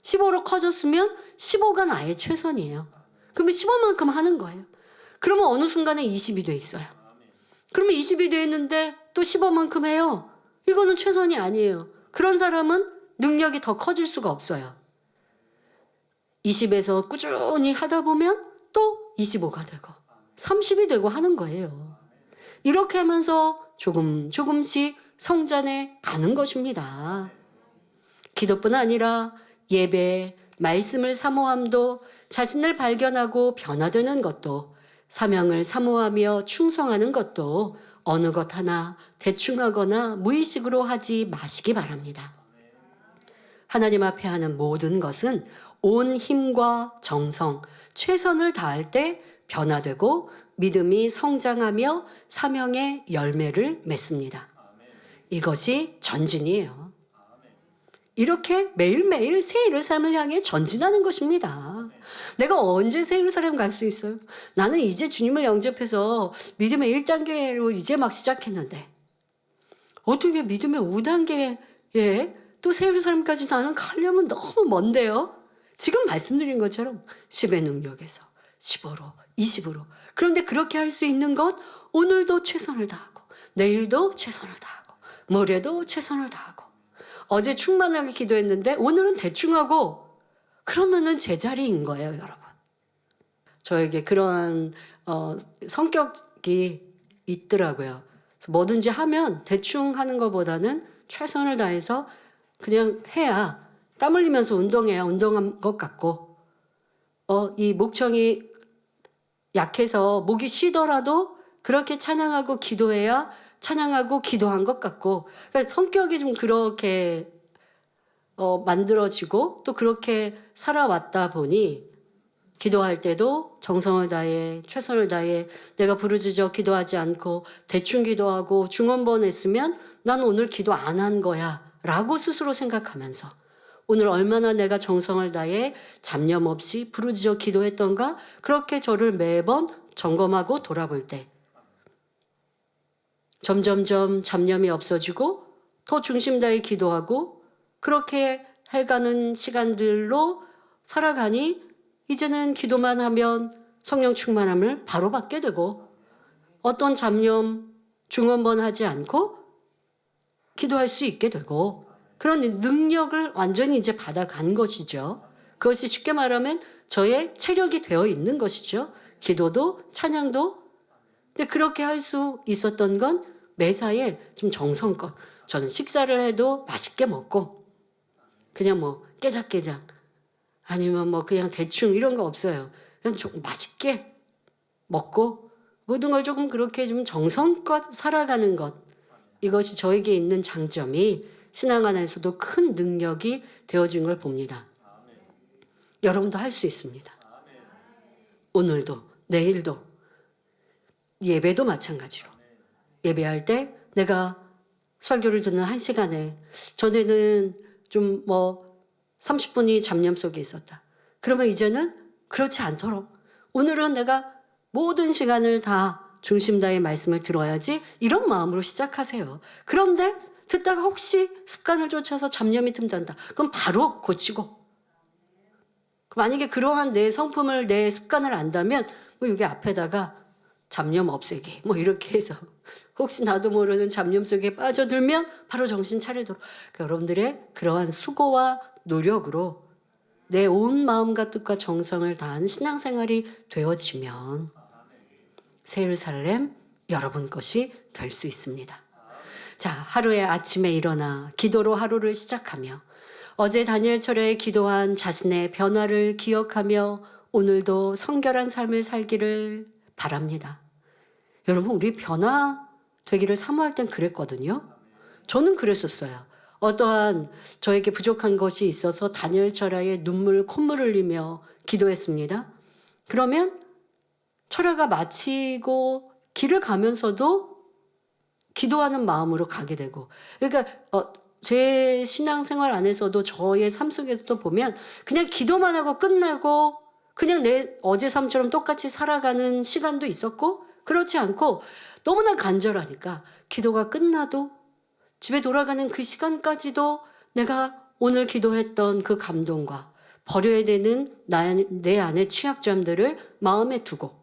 15로 커졌으면 15가 나의 최선이에요. 그러면 15만큼 하는 거예요. 그러면 어느 순간에 20이 돼 있어요. 그러면 20이 돼 있는데 또 15만큼 해요. 이거는 최선이 아니에요. 그런 사람은 능력이 더 커질 수가 없어요. 20에서 꾸준히 하다 보면 또 25가 되고 30이 되고 하는 거예요. 이렇게 하면서 조금씩 성장해 가는 것입니다. 기도뿐 아니라 예배, 말씀을 사모함도, 자신을 발견하고 변화되는 것도, 사명을 사모하며 충성하는 것도 어느 것 하나 대충하거나 무의식으로 하지 마시기 바랍니다. 하나님 앞에 하는 모든 것은 온 힘과 정성, 최선을 다할 때 변화되고 믿음이 성장하며 사명의 열매를 맺습니다. 이것이 전진이에요. 이렇게 매일매일 새 예루살렘을 향해 전진하는 것입니다. 내가 언제 새 예루살렘 갈 수 있어요? 나는 이제 주님을 영접해서 믿음의 1단계로 이제 막 시작했는데 어떻게 믿음의 5단계에 또 새 예루살렘까지 나는 가려면 너무 먼데요. 지금 말씀드린 것처럼 10의 능력에서 15로 20으로. 그런데 그렇게 할 수 있는 것, 오늘도 최선을 다하고 내일도 최선을 다하고 모레도 최선을 다하고, 어제 충만하게 기도했는데 오늘은 대충 하고, 그러면은 제자리인 거예요, 여러분. 저에게 그러한 성격이 있더라고요. 뭐든지 하면 대충 하는 것보다는 최선을 다해서 그냥 해야, 땀 흘리면서 운동해야 운동한 것 같고, 이 목청이 약해서 목이 쉬더라도 그렇게 찬양하고 기도해야 찬양하고 기도한 것 같고, 그러니까 성격이 좀 그렇게 만들어지고 또 그렇게 살아왔다 보니 기도할 때도 정성을 다해 최선을 다해 내가 부르짖어 기도하지 않고 대충 기도하고 중언번 했으면 난 오늘 기도 안 한 거야 라고 스스로 생각하면서 오늘 얼마나 내가 정성을 다해 잡념 없이 부르짖어 기도했던가, 그렇게 저를 매번 점검하고 돌아볼 때 점점점 잡념이 없어지고 더 중심 다해 기도하고 그렇게 해가는 시간들로 살아가니 이제는 기도만 하면 성령 충만함을 바로 받게 되고 어떤 잡념 중언번 하지 않고 기도할 수 있게 되고, 그런 능력을 완전히 이제 받아간 것이죠. 그것이 쉽게 말하면 저의 체력이 되어 있는 것이죠. 기도도 찬양도. 근데 그렇게 할 수 있었던 건 매사에 좀 정성껏, 저는 식사를 해도 맛있게 먹고 그냥 뭐 깨작깨작 아니면 뭐 그냥 대충 이런 거 없어요. 그냥 조금 맛있게 먹고 모든 걸 조금 그렇게 좀 정성껏 살아가는 것, 이것이 저에게 있는 장점이 신앙 안에서도 큰 능력이 되어진 걸 봅니다. 여러분도 할 수 있습니다. 오늘도 내일도 예배도 마찬가지로 예배할 때 내가 설교를 듣는 1시간에 전에는 좀 30분이 잡념 속에 있었다. 그러면 이제는 그렇지 않도록 오늘은 내가 모든 시간을 다 중심 다해 말씀을 들어야지, 이런 마음으로 시작하세요. 그런데 듣다가 혹시 습관을 쫓아서 잡념이 틈단다. 그럼 바로 고치고, 만약에 그러한 내 성품을, 내 습관을 안다면 여기 앞에다가 잡념 없애기 이렇게 해서 혹시 나도 모르는 잡념 속에 빠져들면 바로 정신 차리도록 여러분들의 그러한 수고와 노력으로 내 온 마음과 뜻과 정성을 다한 신앙생활이 되어지면 새 예루살렘 여러분 것이 될 수 있습니다. 자, 하루에 아침에 일어나 기도로 하루를 시작하며 어제 다니엘처럼 기도한 자신의 변화를 기억하며 오늘도 성결한 삶을 살기를 바랍니다. 여러분, 우리 변화 되기를 사모할 땐 그랬거든요. 저는 그랬었어요. 어떠한 저에게 부족한 것이 있어서 다니엘 눈물, 콧물을 흘리며 기도했습니다. 그러면 철야가 마치고 길을 가면서도 기도하는 마음으로 가게 되고, 그러니까 제 신앙생활 안에서도 저의 삶 속에서도 보면 그냥 기도만 하고 끝나고 그냥 내 어제 삶처럼 똑같이 살아가는 시간도 있었고, 그렇지 않고 너무나 간절하니까 기도가 끝나도 집에 돌아가는 그 시간까지도 내가 오늘 기도했던 그 감동과 버려야 되는 내 안의 취약점들을 마음에 두고,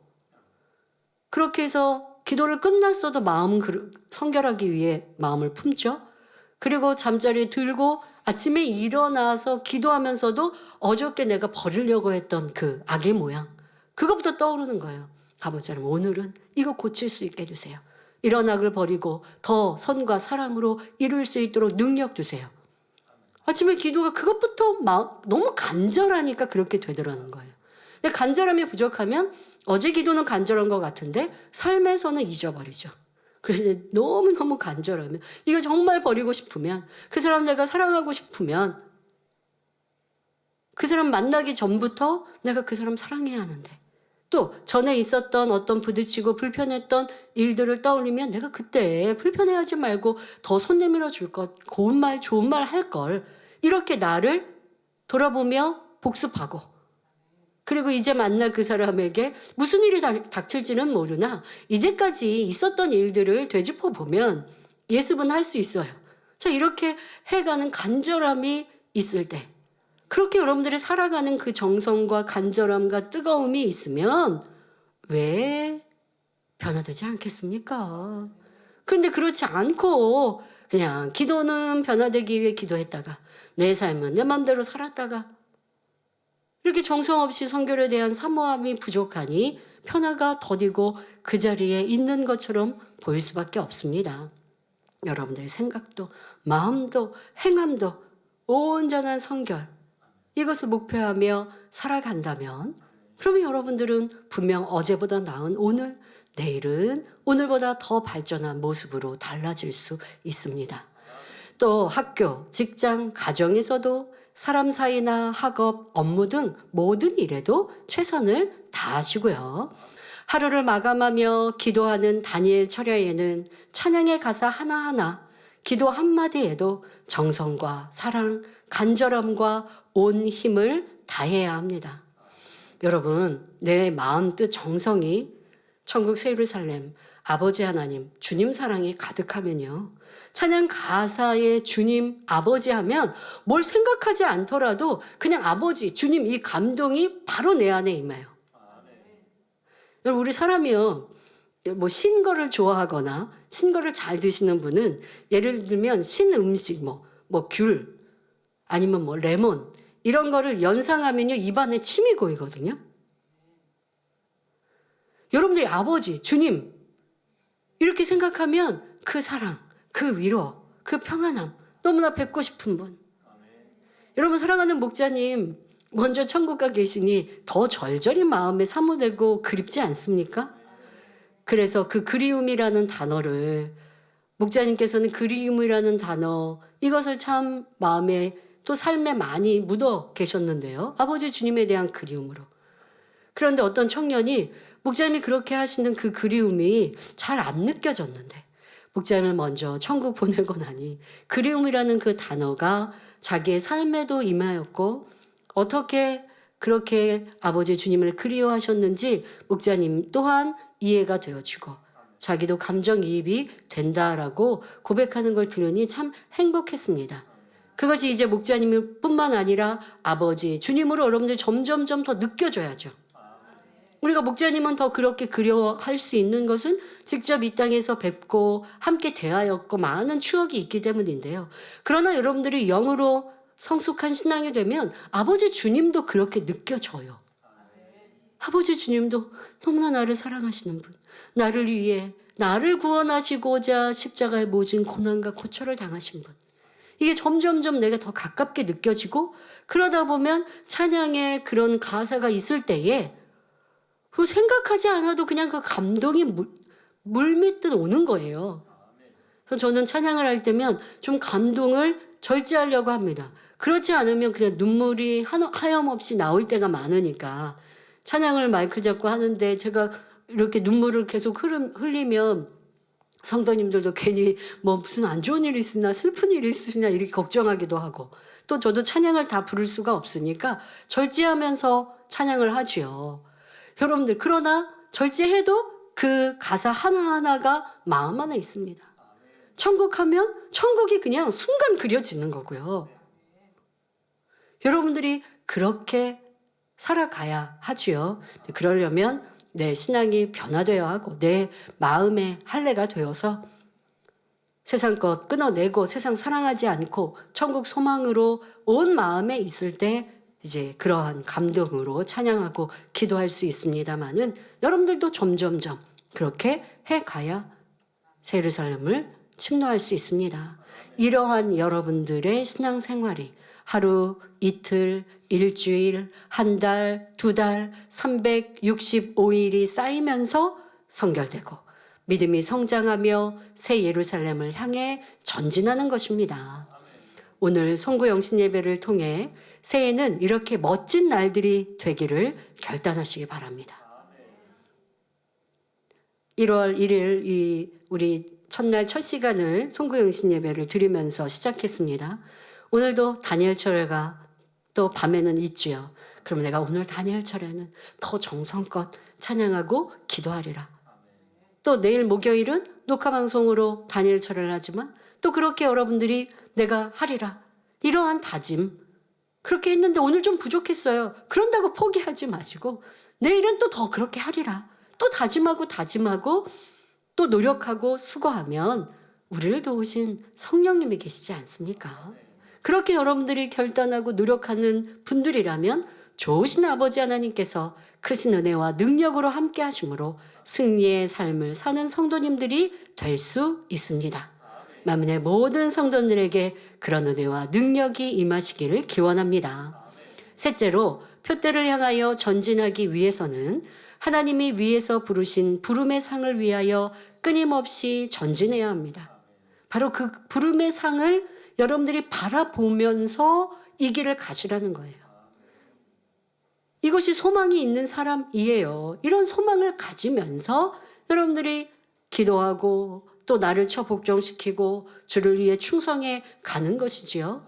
그렇게 해서 기도를 끝났어도 마음은 성결하기 위해 마음을 품죠. 그리고 잠자리에 들고 아침에 일어나서 기도하면서도 어저께 내가 버리려고 했던 그 악의 모양, 그것부터 떠오르는 거예요. 아버지 하나님, 오늘은 이거 고칠 수 있게 해주세요. 이런 악을 버리고 더 선과 사랑으로 이룰 수 있도록 능력 주세요. 아침에 기도가 그것부터 너무 간절하니까 그렇게 되더라는 거예요. 근데 간절함이 부족하면 어제 기도는 간절한 것 같은데 삶에서는 잊어버리죠. 그래서 너무너무 간절하면, 이거 정말 버리고 싶으면, 그 사람 내가 사랑하고 싶으면 그 사람 만나기 전부터 내가 그 사람 사랑해야 하는데, 또 전에 있었던 어떤 부딪히고 불편했던 일들을 떠올리면 내가 그때 불편해하지 말고 더 손 내밀어 줄 것, 고운 말 좋은 말 할 걸, 이렇게 나를 돌아보며 복습하고, 그리고 이제 만날 그 사람에게 무슨 일이 닥칠지는 모르나 이제까지 있었던 일들을 되짚어 보면 예습은 할 수 있어요. 자, 이렇게 해가는 간절함이 있을 때, 그렇게 여러분들이 살아가는 그 정성과 간절함과 뜨거움이 있으면 왜 변화되지 않겠습니까? 그런데 그렇지 않고 그냥 기도는 변화되기 위해 기도했다가 내 삶은 내 맘대로 살았다가 이렇게 정성 없이 성결에 대한 사모함이 부족하니 변화가 더디고 그 자리에 있는 것처럼 보일 수밖에 없습니다. 여러분들의 생각도 마음도 행함도 온전한 성결, 이것을 목표하며 살아간다면 그러면 여러분들은 분명 어제보다 나은 오늘, 내일은 오늘보다 더 발전한 모습으로 달라질 수 있습니다. 또 학교, 직장, 가정에서도 사람 사이나 학업, 업무 등 모든 일에도 최선을 다하시고요. 하루를 마감하며 기도하는 다니엘 철야에는 찬양의 가사 하나하나, 기도 한마디에도 정성과 사랑, 간절함과 온 힘을 다해야 합니다. 여러분, 내 마음, 뜻, 정성이 천국 새 예루살렘, 아버지 하나님, 주님 사랑이 가득하면요, 찬양 가사에 주님, 아버지 하면 뭘 생각하지 않더라도 그냥 아버지, 주님, 이 감동이 바로 내 안에 임해요. 여러분, 우리 사람이요, 뭐 신거를 좋아하거나 신거를 잘 드시는 분은 예를 들면 신 음식, 뭐 귤, 아니면 뭐 레몬, 이런 거를 연상하면요 입안에 침이 고이거든요. 여러분들이 아버지, 주님 이렇게 생각하면 그 사랑, 그 위로, 그 평안함 너무나 뵙고 싶은 분. 여러분, 사랑하는 목자님 먼저 천국 가 계시니 더 절절히 마음에 사모되고 그립지 않습니까? 그래서 그 그리움이라는 단어를, 목자님께서는 그리움이라는 단어, 이것을 참 마음에 또 삶에 많이 묻어 계셨는데요. 아버지 주님에 대한 그리움으로. 그런데 어떤 청년이 목자님이 그렇게 하시는 그 그리움이 잘 안 느껴졌는데 목자님을 먼저 천국 보내고 나니 그리움이라는 그 단어가 자기의 삶에도 임하였고, 어떻게 그렇게 아버지 주님을 그리워하셨는지 목자님 또한 이해가 되어지고 자기도 감정이입이 된다라고 고백하는 걸 들으니 참 행복했습니다. 그것이 이제 목자님 뿐만 아니라 아버지 주님으로 여러분들 점점점 더 느껴져야죠. 우리가 목자님은 더 그렇게 그리워할 수 있는 것은 직접 이 땅에서 뵙고 함께 대하였고 많은 추억이 있기 때문인데요. 그러나 여러분들이 영으로 성숙한 신앙이 되면 아버지 주님도 그렇게 느껴져요. 아버지 주님도 너무나 나를 사랑하시는 분, 나를 위해 나를 구원하시고자 십자가에 모진 고난과 고초를 당하신 분. 이게 점점점 내가 더 가깝게 느껴지고, 그러다 보면 찬양에 그런 가사가 있을 때에 그 생각하지 않아도 그냥 그 감동이 물밀듯 오는 거예요. 그래서 저는 찬양을 할 때면 좀 감동을 절제하려고 합니다. 그렇지 않으면 그냥 눈물이 하염없이 나올 때가 많으니까. 찬양을 마이크 잡고 하는데 제가 이렇게 눈물을 계속 흘리면 성도님들도 괜히 뭐 무슨 안 좋은 일이 있으나 슬픈 일이 있으나 이렇게 걱정하기도 하고, 또 저도 찬양을 다 부를 수가 없으니까 절제하면서 찬양을 하지요. 여러분들, 그러나 절제해도 그 가사 하나하나가 마음 안에 있습니다. 천국 하면 천국이 그냥 순간 그려지는 거고요. 여러분들이 그렇게 살아가야 하지요. 그러려면 내 신앙이 변화되어야 하고 내 마음의 할례가 되어서 세상 것 끊어내고 세상 사랑하지 않고 천국 소망으로 온 마음에 있을 때 이제 그러한 감동으로 찬양하고 기도할 수 있습니다만은, 여러분들도 점점점 그렇게 해가야 새 예루살렘을 침노할 수 있습니다. 이러한 여러분들의 신앙생활이 하루, 이틀, 일주일, 한 달, 두 달, 365일이 쌓이면서 성결되고 믿음이 성장하며 새 예루살렘을 향해 전진하는 것입니다. 오늘 송구영신 예배를 통해 새해는 이렇게 멋진 날들이 되기를 결단하시기 바랍니다. 1월 1일 우리 첫날 첫 시간을 송구영신 예배를 드리면서 시작했습니다. 오늘도 다니엘 철회가 또 밤에는 있지요. 그러면 내가 오늘 다니엘 철회는 더 정성껏 찬양하고 기도하리라. 또 내일 목요일은 녹화방송으로 다니엘 철회를 하지만 또 그렇게 여러분들이 내가 하리라. 이러한 다짐. 그렇게 했는데 오늘 좀 부족했어요. 그런다고 포기하지 마시고 내일은 또 더 그렇게 하리라. 또 다짐하고 또 노력하고 수고하면 우리를 도우신 성령님이 계시지 않습니까? 그렇게 여러분들이 결단하고 노력하는 분들이라면 좋으신 아버지 하나님께서 크신 은혜와 능력으로 함께 하심으로 승리의 삶을 사는 성도님들이 될 수 있습니다. 만민의 모든 성도들에게 그런 은혜와 능력이 임하시기를 기원합니다. 셋째로, 표대를 향하여 전진하기 위해서는 하나님이 위에서 부르신 부름의 상을 위하여 끊임없이 전진해야 합니다. 바로 그 부름의 상을 여러분들이 바라보면서 이 길을 가시라는 거예요. 이것이 소망이 있는 사람이에요. 이런 소망을 가지면서 여러분들이 기도하고 또 나를 복종시키고 주를 위해 충성해 가는 것이지요.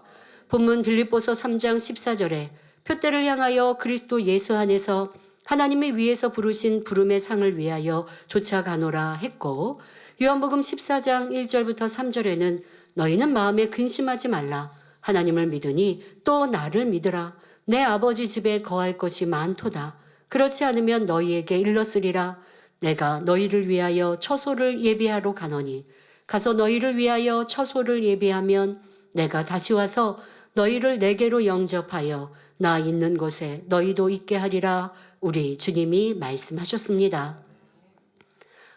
본문 빌립보서 3장 14절에 표대를 향하여 그리스도 예수 안에서 하나님이 위에서 부르신 부름의 상을 위하여 쫓아가노라 했고, 요한복음 14장 1절부터 3절에는 너희는 마음에 근심하지 말라. 하나님을 믿으니 또 나를 믿으라. 내 아버지 집에 거할 것이 많도다. 그렇지 않으면 너희에게 일렀으리라. 내가 너희를 위하여 처소를 예비하러 가노니 가서 너희를 위하여 처소를 예비하면 내가 다시 와서 너희를 내게로 영접하여 나 있는 곳에 너희도 있게 하리라. 우리 주님이 말씀하셨습니다.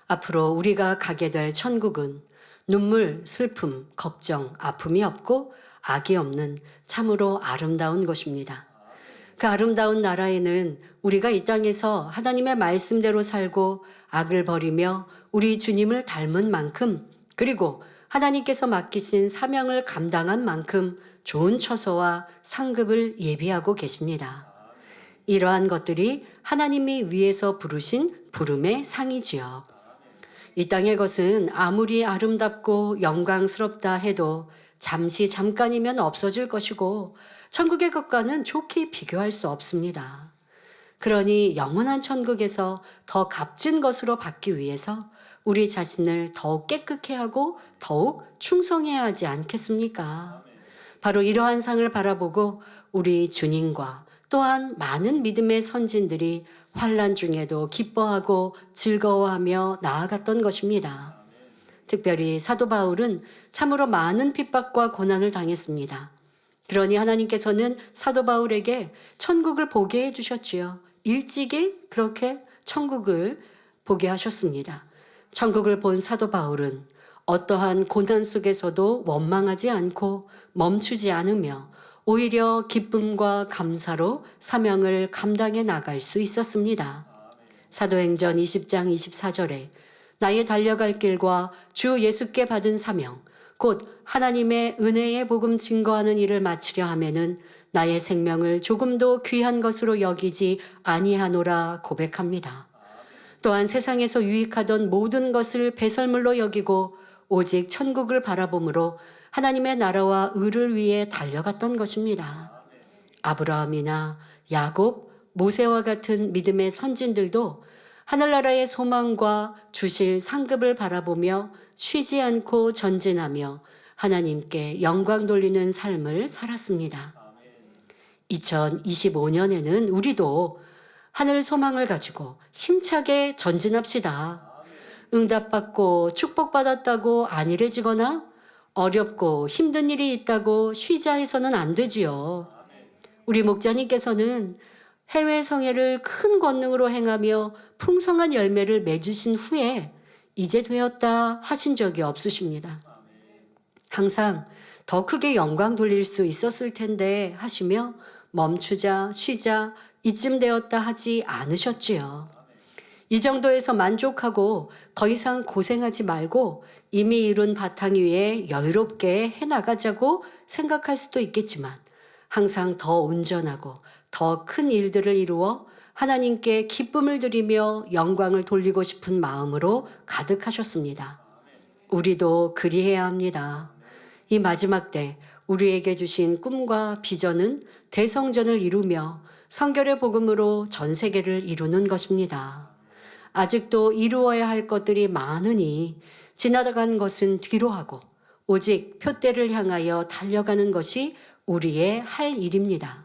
앞으로 우리가 가게 될 천국은 눈물, 슬픔, 걱정, 아픔이 없고 악이 없는 참으로 아름다운 곳입니다. 그 아름다운 나라에는 우리가 이 땅에서 하나님의 말씀대로 살고 악을 버리며 우리 주님을 닮은 만큼, 그리고 하나님께서 맡기신 사명을 감당한 만큼 좋은 처소와 상급을 예비하고 계십니다. 이러한 것들이 하나님이 위에서 부르신 부름의 상이지요. 이 땅의 것은 아무리 아름답고 영광스럽다 해도 잠깐이면 없어질 것이고 천국의 것과는 좋게 비교할 수 없습니다. 그러니 영원한 천국에서 더 값진 것으로 받기 위해서 우리 자신을 더욱 깨끗게 하고 더욱 충성해야 하지 않겠습니까? 바로 이러한 상을 바라보고 우리 주님과 또한 많은 믿음의 선진들이 환난 중에도 기뻐하고 즐거워하며 나아갔던 것입니다. 특별히 사도 바울은 참으로 많은 핍박과 고난을 당했습니다. 그러니 하나님께서는 사도 바울에게 천국을 보게 해주셨지요. 일찍이 그렇게 천국을 보게 하셨습니다. 천국을 본 사도 바울은 어떠한 고난 속에서도 원망하지 않고 멈추지 않으며 오히려 기쁨과 감사로 사명을 감당해 나갈 수 있었습니다. 사도행전 20장 24절에 나의 달려갈 길과 주 예수께 받은 사명, 곧 하나님의 은혜의 복음 증거하는 일을 마치려 하면은 나의 생명을 조금도 귀한 것으로 여기지 아니하노라 고백합니다. 또한 세상에서 유익하던 모든 것을 배설물로 여기고 오직 천국을 바라봄으로 하나님의 나라와 의를 위해 달려갔던 것입니다. 아브라함이나 야곱, 모세와 같은 믿음의 선진들도 하늘나라의 소망과 주실 상급을 바라보며 쉬지 않고 전진하며 하나님께 영광 돌리는 삶을 살았습니다. 2025년에는 우리도 하늘 소망을 가지고 힘차게 전진합시다. 응답받고 축복받았다고 안일해지거나 어렵고 힘든 일이 있다고 쉬자 해서는 안 되지요. 우리 목자님께서는 해외 성회를 큰 권능으로 행하며 풍성한 열매를 맺으신 후에 이제 되었다 하신 적이 없으십니다. 항상 더 크게 영광 돌릴 수 있었을 텐데 하시며 멈추자, 쉬자, 이쯤 되었다 하지 않으셨지요. 이 정도에서 만족하고 더 이상 고생하지 말고 이미 이룬 바탕 위에 여유롭게 해나가자고 생각할 수도 있겠지만 항상 더 온전하고 더 큰 일들을 이루어 하나님께 기쁨을 드리며 영광을 돌리고 싶은 마음으로 가득하셨습니다. 우리도 그리해야 합니다. 이 마지막 때 우리에게 주신 꿈과 비전은 대성전을 이루며 성결의 복음으로 전 세계를 이루는 것입니다. 아직도 이루어야 할 것들이 많으니 지나간 것은 뒤로 하고 오직 표대를 향하여 달려가는 것이 우리의 할 일입니다.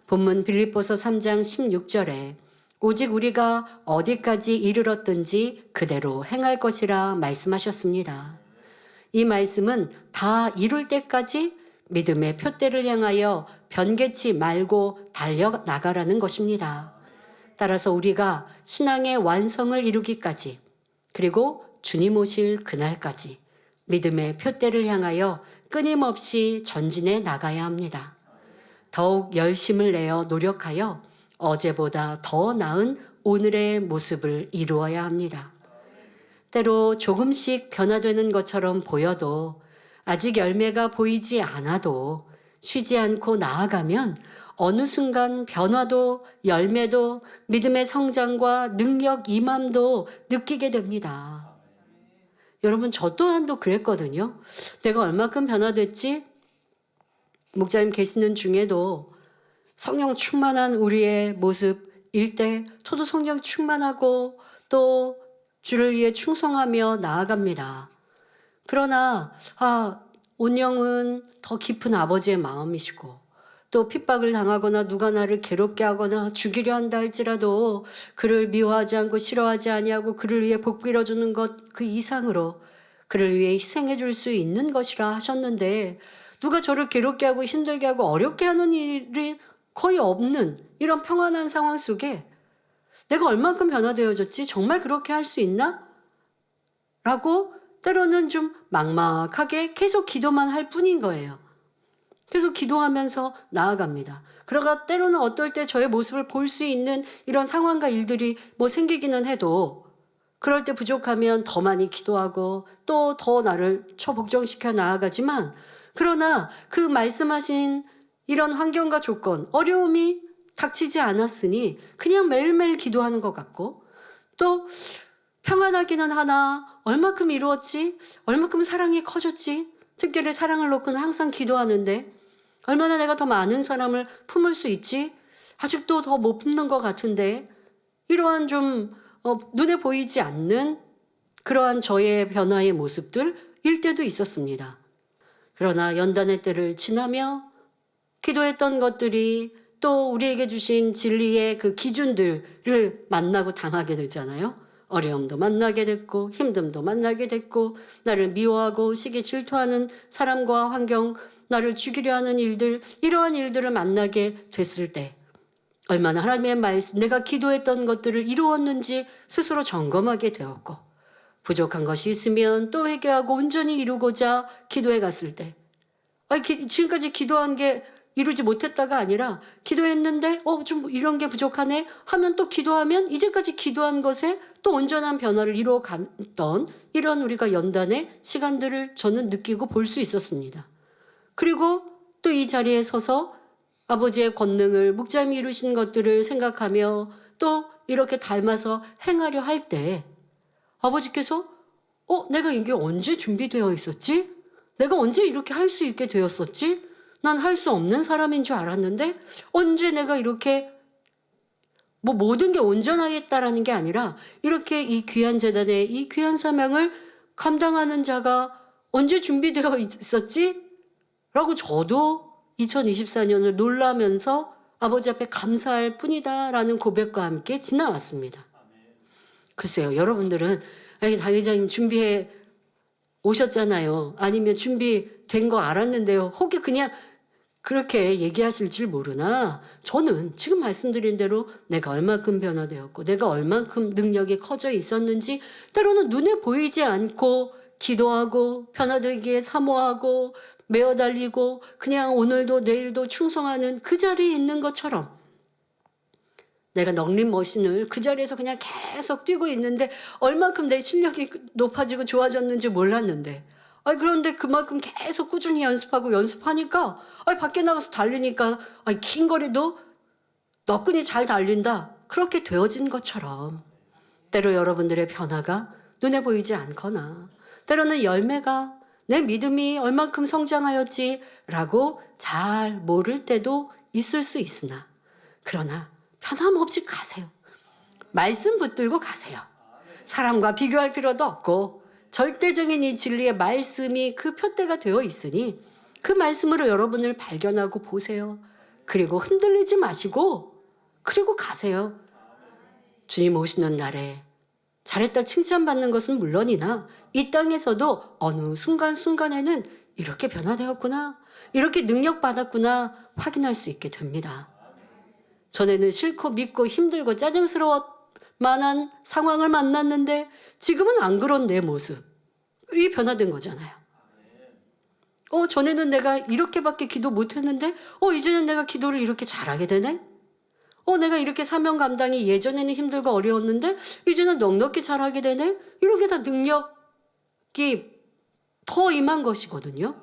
본문 빌립보서 3장 16절에 오직 우리가 어디까지 이르렀든지 그대로 행할 것이라 말씀하셨습니다. 이 말씀은 다 이룰 때까지 믿음의 표대를 향하여 변개치 말고 달려나가라는 것입니다. 따라서 우리가 신앙의 완성을 이루기까지 그리고 주님 오실 그날까지 믿음의 표대를 향하여 끊임없이 전진해 나가야 합니다. 더욱 열심을 내어 노력하여 어제보다 더 나은 오늘의 모습을 이루어야 합니다. 때로 조금씩 변화되는 것처럼 보여도 아직 열매가 보이지 않아도 쉬지 않고 나아가면 어느 순간 변화도 열매도 믿음의 성장과 능력 임함도 느끼게 됩니다. 여러분 저 또한도 그랬거든요. 내가 얼마큼 변화됐지? 목사님 계시는 중에도 성령 충만한 우리의 모습일 때 저도 성령 충만하고 또 주를 위해 충성하며 나아갑니다. 그러나 온영은 더 깊은 아버지의 마음이시고 또 핍박을 당하거나 누가 나를 괴롭게 하거나 죽이려 한다 할지라도 그를 미워하지 않고 싫어하지 아니하고 그를 위해 복빌어주는 것 그 이상으로 그를 위해 희생해 줄 수 있는 것이라 하셨는데 누가 저를 괴롭게 하고 힘들게 하고 어렵게 하는 일이 거의 없는 이런 평안한 상황 속에 내가 얼만큼 변화되어졌지? 정말 그렇게 할 수 있나? 라고 때로는 좀 막막하게 계속 기도만 할 뿐인 거예요. 계속 기도하면서 나아갑니다. 그러가 때로는 어떨 때 저의 모습을 볼 수 있는 이런 상황과 일들이 생기기는 해도 그럴 때 부족하면 더 많이 기도하고 또 더 나를 처복종시켜 나아가지만 그러나 그 말씀하신 이런 환경과 조건, 어려움이 닥치지 않았으니 그냥 매일매일 기도하는 것 같고 또 평안하기는 하나 얼마큼 이루었지? 얼마큼 사랑이 커졌지? 특별히 사랑을 놓고는 항상 기도하는데 얼마나 내가 더 많은 사람을 품을 수 있지? 아직도 더 못 품는 것 같은데 이러한 좀 눈에 보이지 않는 그러한 저의 변화의 모습들일 때도 있었습니다. 그러나 연단의 때를 지나며 기도했던 것들이 또 우리에게 주신 진리의 그 기준들을 만나고 당하게 되잖아요. 어려움도 만나게 됐고 힘듦도 만나게 됐고 나를 미워하고 시기 질투하는 사람과 환경, 나를 죽이려 하는 일들, 이러한 일들을 만나게 됐을 때 얼마나 하나님의 말씀, 내가 기도했던 것들을 이루었는지 스스로 점검하게 되었고 부족한 것이 있으면 또 회개하고 온전히 이루고자 기도해 갔을 때 지금까지 기도한 게 이루지 못했다가 아니라 기도했는데 좀 이런 게 부족하네 하면 또 기도하면 이제까지 기도한 것에 또 온전한 변화를 이루어 갔던 이런 우리가 연단의 시간들을 저는 느끼고 볼 수 있었습니다. 그리고 또 이 자리에 서서 아버지의 권능을 목자님이 이루신 것들을 생각하며 또 이렇게 닮아서 행하려 할 때 아버지께서 내가 이게 언제 준비되어 있었지? 내가 언제 이렇게 할 수 있게 되었었지? 난 할 수 없는 사람인 줄 알았는데 언제 내가 이렇게 모든 게 온전하겠다라는 게 아니라 이렇게 이 귀한 재단의 이 귀한 사명을 감당하는 자가 언제 준비되어 있었지? 라고 저도 2024년을 놀라면서 아버지 앞에 감사할 뿐이다 라는 고백과 함께 지나왔습니다. 글쎄요, 여러분들은 당회장님 준비해 오셨잖아요. 아니면 준비된 거 알았는데요. 혹이 그냥 그렇게 얘기하실 줄 모르나 저는 지금 말씀드린 대로 내가 얼만큼 변화되었고 내가 얼만큼 능력이 커져 있었는지 때로는 눈에 보이지 않고 기도하고 변화되기에 사모하고 메어 달리고 그냥 오늘도 내일도 충성하는 그 자리에 있는 것처럼 내가 넉림머신을 그 자리에서 그냥 계속 뛰고 있는데 얼만큼 내 실력이 높아지고 좋아졌는지 몰랐는데 그런데 그만큼 계속 꾸준히 연습하니까 밖에 나가서 달리니까 긴 거리도 너끈히 잘 달린다. 그렇게 되어진 것처럼 때로 여러분들의 변화가 눈에 보이지 않거나 때로는 열매가 내 믿음이 얼만큼 성장하였지라고 잘 모를 때도 있을 수 있으나 그러나 변함없이 가세요. 말씀 붙들고 가세요. 사람과 비교할 필요도 없고 절대적인 이 진리의 말씀이 그 표대가 되어 있으니 그 말씀으로 여러분을 발견하고 보세요. 그리고 흔들리지 마시고 그리고 가세요. 주님 오시는 날에 잘했다 칭찬받는 것은 물론이나 이 땅에서도 어느 순간순간에는 이렇게 변화되었구나, 이렇게 능력받았구나 확인할 수 있게 됩니다. 전에는 싫고 믿고 힘들고 짜증스러울 만한 상황을 만났는데 지금은 안 그런 내 모습이 변화된 거잖아요. 전에는 내가 이렇게밖에 기도 못했는데 이제는 내가 기도를 이렇게 잘하게 되네. 내가 이렇게 사명 감당이 예전에는 힘들고 어려웠는데 이제는 넉넉히 잘하게 되네. 이런 게 다 능력이 더 임한 것이거든요.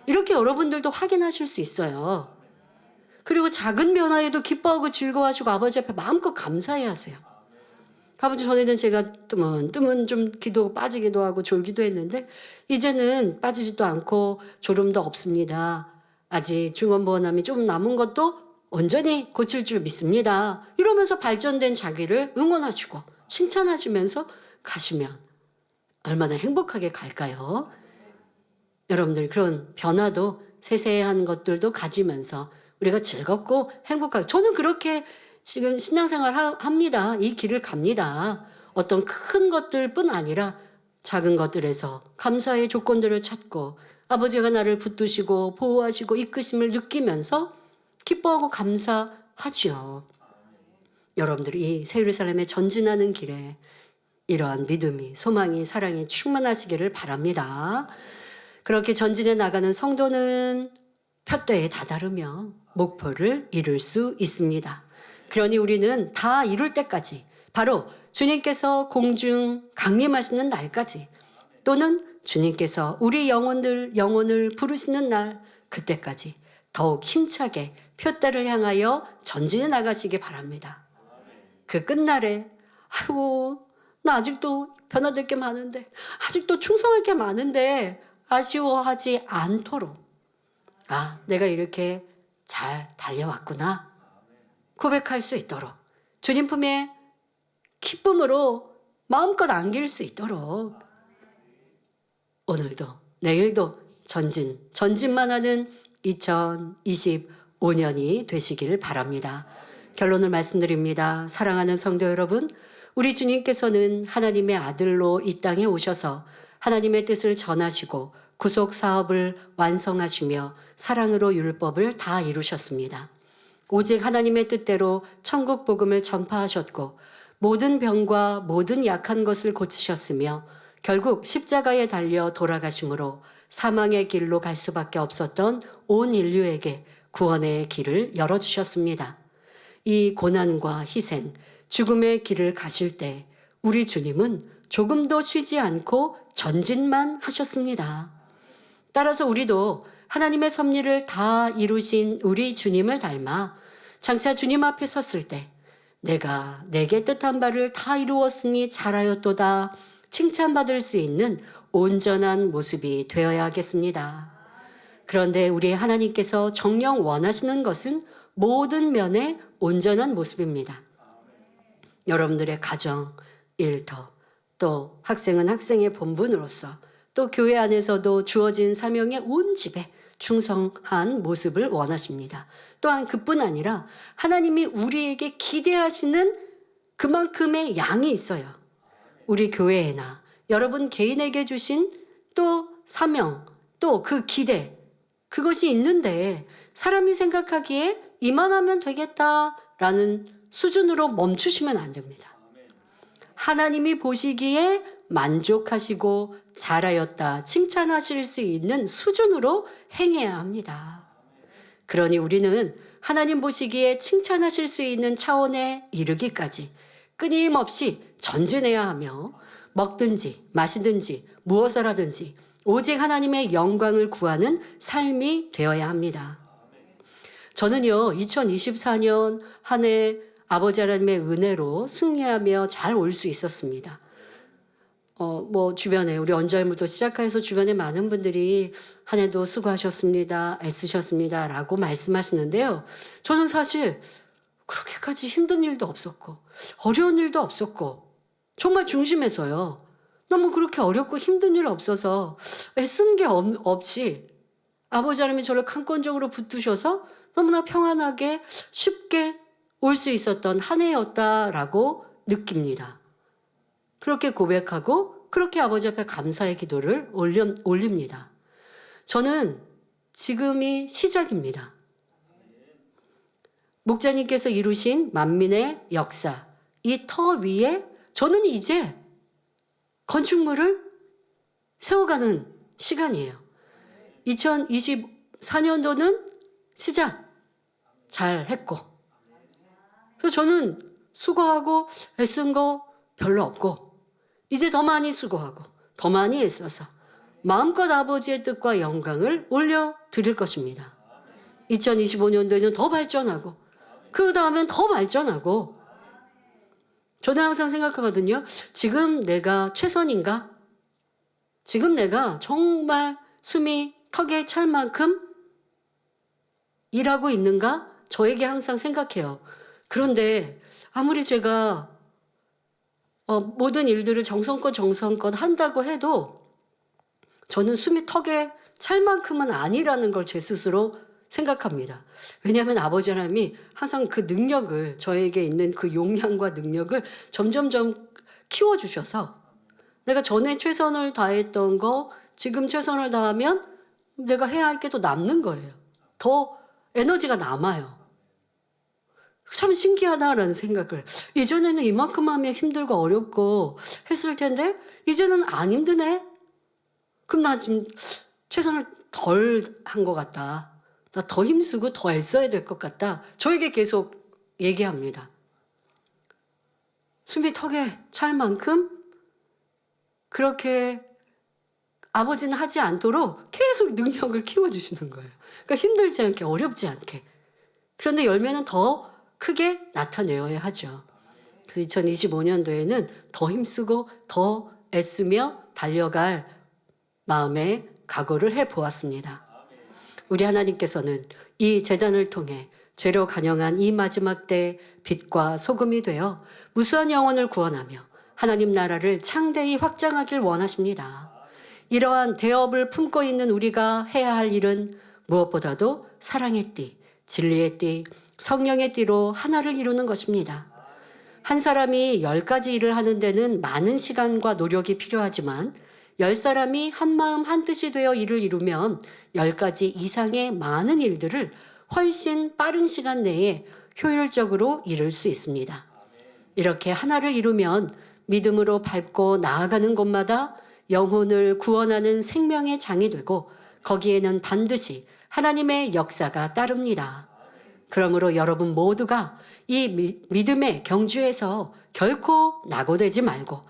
이렇게 여러분들도 확인하실 수 있어요. 그리고 작은 변화에도 기뻐하고 즐거워하시고 아버지 앞에 마음껏 감사해야 하세요. 아버지 전에는 제가 뜨문 좀 기도 빠지기도 하고 졸기도 했는데 이제는 빠지지도 않고 졸음도 없습니다. 아직 중원보원함이 좀 남은 것도 온전히 고칠 줄 믿습니다. 이러면서 발전된 자기를 응원하시고 칭찬하시면서 가시면 얼마나 행복하게 갈까요? 여러분들이 그런 변화도 세세한 것들도 가지면서 우리가 즐겁고 행복하게 저는 그렇게 지금 신앙생활 합니다. 이 길을 갑니다. 어떤 큰 것들뿐 아니라 작은 것들에서 감사의 조건들을 찾고 아버지가 나를 붙드시고 보호하시고 이끄심을 느끼면서 기뻐하고 감사하죠. 여러분들이 이 새예루살렘에 전진하는 길에 이러한 믿음이, 소망이, 사랑이 충만하시기를 바랍니다. 그렇게 전진해 나가는 성도는 표대에 다다르며 목표를 이룰 수 있습니다. 그러니 우리는 다 이룰 때까지 바로 주님께서 공중 강림하시는 날까지 또는 주님께서 우리 영혼을 부르시는 날 그때까지 더욱 힘차게 표대를 향하여 전진해 나가시기 바랍니다. 그 끝날에 나 아직도 변화될 게 많은데 아직도 충성할 게 많은데 아쉬워하지 않도록 내가 이렇게 잘 달려왔구나 고백할 수 있도록 주님 품에 기쁨으로 마음껏 안길 수 있도록 오늘도 내일도 전진만 하는 2025 5년이 되시길 바랍니다. 결론을 말씀드립니다. 사랑하는 성도 여러분, 우리 주님께서는 하나님의 아들로 이 땅에 오셔서 하나님의 뜻을 전하시고 구속 사업을 완성하시며 사랑으로 율법을 다 이루셨습니다. 오직 하나님의 뜻대로 천국 복음을 전파하셨고 모든 병과 모든 약한 것을 고치셨으며 결국 십자가에 달려 돌아가심으로 사망의 길로 갈 수밖에 없었던 온 인류에게 구원의 길을 열어주셨습니다. 이 고난과 희생, 죽음의 길을 가실 때 우리 주님은 조금도 쉬지 않고 전진만 하셨습니다. 따라서 우리도 하나님의 섭리를 다 이루신 우리 주님을 닮아 장차 주님 앞에 섰을 때 내가 내게 뜻한 바를 다 이루었으니 잘하였도다 칭찬받을 수 있는 온전한 모습이 되어야겠습니다. 그런데 우리 하나님께서 정녕 원하시는 것은 모든 면의 온전한 모습입니다. 여러분들의 가정, 일터, 또 학생은 학생의 본분으로서 또 교회 안에서도 주어진 사명의 온 집에 충성한 모습을 원하십니다. 또한 그뿐 아니라 하나님이 우리에게 기대하시는 그만큼의 양이 있어요. 우리 교회에나 여러분 개인에게 주신 또 사명, 또 그 기대, 그것이 있는데 사람이 생각하기에 이만하면 되겠다라는 수준으로 멈추시면 안 됩니다. 하나님이 보시기에 만족하시고 잘하였다 칭찬하실 수 있는 수준으로 행해야 합니다. 그러니 우리는 하나님 보시기에 칭찬하실 수 있는 차원에 이르기까지 끊임없이 전진해야 하며 먹든지 마시든지 무엇을 하든지 오직 하나님의 영광을 구하는 삶이 되어야 합니다. 저는요 2024년 한 해 아버지 하나님의 은혜로 승리하며 잘 올 수 있었습니다. 주변에 우리 언절부터 시작해서 주변에 많은 분들이 한 해도 수고하셨습니다. 애쓰셨습니다. 라고 말씀하시는데요. 저는 사실 그렇게까지 힘든 일도 없었고 어려운 일도 없었고 정말 중심에서요. 너무 그렇게 어렵고 힘든 일 없어서 애쓴 게 없이 아버지 하나님이 저를 강권적으로 붙드셔서 너무나 평안하게 쉽게 올 수 있었던 한 해였다라고 느낍니다. 그렇게 고백하고 그렇게 아버지 앞에 감사의 기도를 올립니다. 저는 지금이 시작입니다. 목자님께서 이루신 만민의 역사, 이 터 위에 저는 이제 건축물을 세워가는 시간이에요. 2024년도는 시작 잘 했고 그래서 저는 수고하고 애쓴 거 별로 없고 이제 더 많이 수고하고 더 많이 애써서 마음껏 아버지의 뜻과 영광을 올려드릴 것입니다. 2025년도에는 더 발전하고 그 다음엔 더 발전하고 저는 항상 생각하거든요. 지금 내가 최선인가? 지금 내가 정말 숨이 턱에 찰 만큼 일하고 있는가? 저에게 항상 생각해요. 그런데 아무리 제가 모든 일들을 정성껏 한다고 해도 저는 숨이 턱에 찰 만큼은 아니라는 걸 제 스스로 생각합니다. 왜냐하면 아버지 하나님이 항상 그 능력을 저에게 있는 그 용량과 능력을 점점점 키워주셔서 내가 전에 최선을 다했던 거 지금 최선을 다하면 내가 해야 할 게 또 남는 거예요. 더 에너지가 남아요. 참 신기하다라는 생각을 예전에는 이만큼 하면 힘들고 어렵고 했을 텐데 이제는 안 힘드네. 그럼 나 지금 최선을 덜 한 것 같다. 나 더 힘쓰고 더 애써야 될 것 같다. 저에게 계속 얘기합니다. 숨이 턱에 찰 만큼 그렇게 아버지는 하지 않도록 계속 능력을 키워주시는 거예요. 그러니까 힘들지 않게 어렵지 않게. 그런데 열매는 더 크게 나타내어야 하죠. 2025년도에는 더 힘쓰고 더 애쓰며 달려갈 마음의 각오를 해보았습니다. 우리 하나님께서는 이 제단을 통해 죄로 간영한 이 마지막 때 빛과 소금이 되어 무수한 영혼을 구원하며 하나님 나라를 창대히 확장하길 원하십니다. 이러한 대업을 품고 있는 우리가 해야 할 일은 무엇보다도 사랑의 띠, 진리의 띠, 성령의 띠로 하나를 이루는 것입니다. 한 사람이 10가지 일을 하는 데는 많은 시간과 노력이 필요하지만 10사람이 한마음 한뜻이 되어 일을 이루면 10가지 이상의 많은 일들을 훨씬 빠른 시간 내에 효율적으로 이룰 수 있습니다. 이렇게 하나를 이루면 믿음으로 밟고 나아가는 곳마다 영혼을 구원하는 생명의 장이 되고 거기에는 반드시 하나님의 역사가 따릅니다. 그러므로 여러분 모두가 이 믿음의 경주에서 결코 낙오되지 말고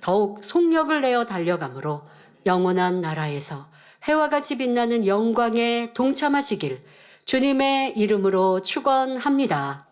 더욱 속력을 내어 달려가므로 영원한 나라에서 해와 같이 빛나는 영광에 동참하시길 주님의 이름으로 축원합니다.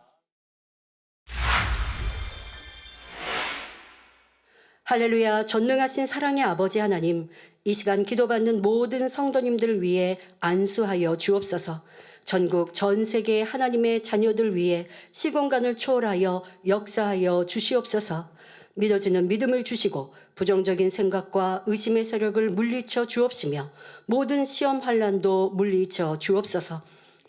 할렐루야. 전능하신 사랑의 아버지 하나님, 이 시간 기도받는 모든 성도님들 위해 안수하여 주옵소서. 전국 전 세계 하나님의 자녀들 위해 시공간을 초월하여 역사하여 주시옵소서. 믿어지는 믿음을 주시고 부정적인 생각과 의심의 세력을 물리쳐 주옵시며 모든 시험 환난도 물리쳐 주옵소서.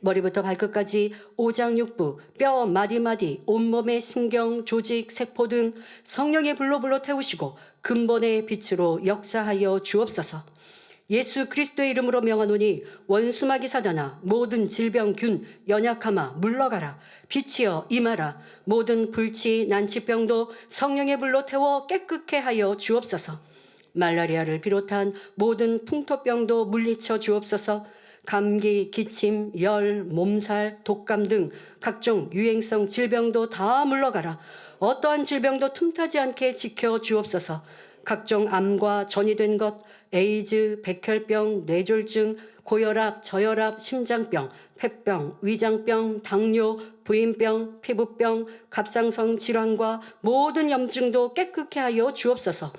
머리부터 발끝까지 오장육부, 뼈 마디마디, 온몸의 신경, 조직, 세포 등 성령의 불로 태우시고 근본의 빛으로 역사하여 주옵소서. 예수 그리스도의 이름으로 명하노니 원수마귀 사단아, 모든 질병균 연약함아 물러가라. 빛이여 임하라. 모든 불치 난치병도 성령의 불로 태워 깨끗게 하여 주옵소서. 말라리아를 비롯한 모든 풍토병도 물리쳐 주옵소서. 감기, 기침, 열, 몸살, 독감 등 각종 유행성 질병도 다 물러가라. 어떠한 질병도 틈타지 않게 지켜 주옵소서. 각종 암과 전이된 것, 에이즈, 백혈병, 뇌졸중, 고혈압, 저혈압, 심장병, 폐병, 위장병, 당뇨, 부인병, 피부병, 갑상선 질환과 모든 염증도 깨끗게 하여 주옵소서.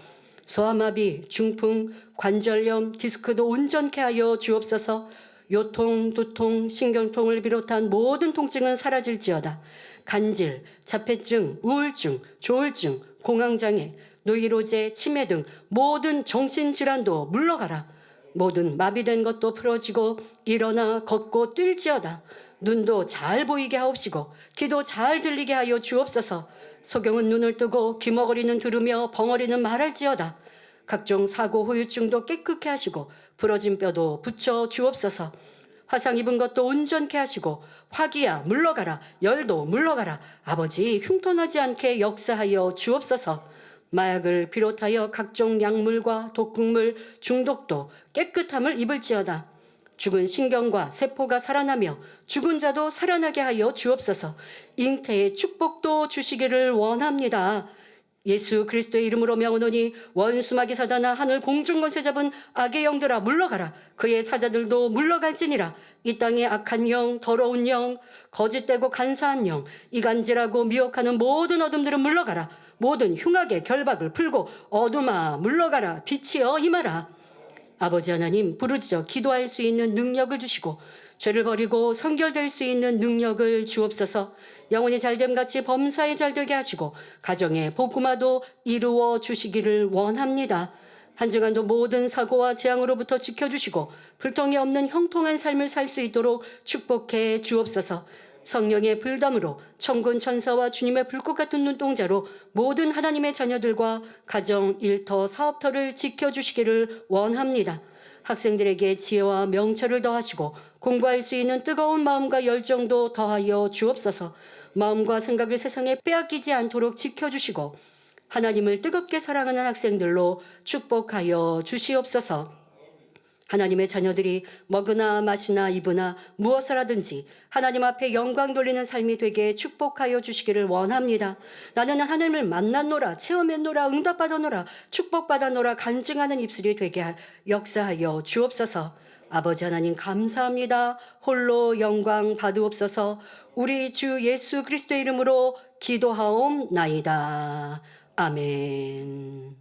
소아마비, 중풍, 관절염, 디스크도 온전케 하여 주옵소서. 요통, 두통, 신경통을 비롯한 모든 통증은 사라질지어다. 간질, 자폐증, 우울증, 조울증, 공황장애, 노이로제, 치매 등 모든 정신질환도 물러가라. 모든 마비된 것도 풀어지고 일어나 걷고 뛸지어다. 눈도 잘 보이게 하옵시고 귀도 잘 들리게 하여 주옵소서. 소경은 눈을 뜨고 귀머거리는 들으며 벙어리는 말할지어다. 각종 사고 후유증도 깨끗게 하시고 부러진 뼈도 붙여 주옵소서. 화상 입은 것도 온전케 하시고 화기야 물러가라. 열도 물러가라. 아버지 흉터나지 않게 역사하여 주옵소서. 마약을 비롯하여 각종 약물과 독극물 중독도 깨끗함을 입을지어다. 죽은 신경과 세포가 살아나며 죽은 자도 살아나게 하여 주옵소서. 잉태의 축복도 주시기를 원합니다. 예수 그리스도의 이름으로 명하노니 원수마귀 사단아, 하늘 공중 권세 잡은 악의 영들아 물러가라. 그의 사자들도 물러갈지니라. 이 땅의 악한 영, 더러운 영, 거짓되고 간사한 영, 이간질하고 미혹하는 모든 어둠들은 물러가라. 모든 흉악의 결박을 풀고 어둠아 물러가라. 빛이여 임하라. 아버지 하나님, 부르짖어 기도할 수 있는 능력을 주시고 죄를 버리고 성결될 수 있는 능력을 주옵소서. 영혼이 잘됨같이 범사에 잘되게 하시고 가정의 복음화도 이루어 주시기를 원합니다. 한 주간도 모든 사고와 재앙으로부터 지켜주시고 불통이 없는 형통한 삶을 살 수 있도록 축복해 주옵소서. 성령의 불담으로 천군 천사와 주님의 불꽃 같은 눈동자로 모든 하나님의 자녀들과 가정, 일터, 사업터를 지켜주시기를 원합니다. 학생들에게 지혜와 명철을 더하시고 공부할 수 있는 뜨거운 마음과 열정도 더하여 주옵소서. 마음과 생각을 세상에 빼앗기지 않도록 지켜주시고 하나님을 뜨겁게 사랑하는 학생들로 축복하여 주시옵소서. 하나님의 자녀들이 먹으나 마시나 입으나 무엇을 하든지 하나님 앞에 영광 돌리는 삶이 되게 축복하여 주시기를 원합니다. 나는 하나님을 만났노라, 체험했노라, 응답받았노라, 축복받았노라 간증하는 입술이 되게 역사하여 주옵소서. 아버지 하나님 감사합니다. 홀로 영광 받으옵소서. 우리 주 예수 그리스도의 이름으로 기도하옵나이다. 아멘.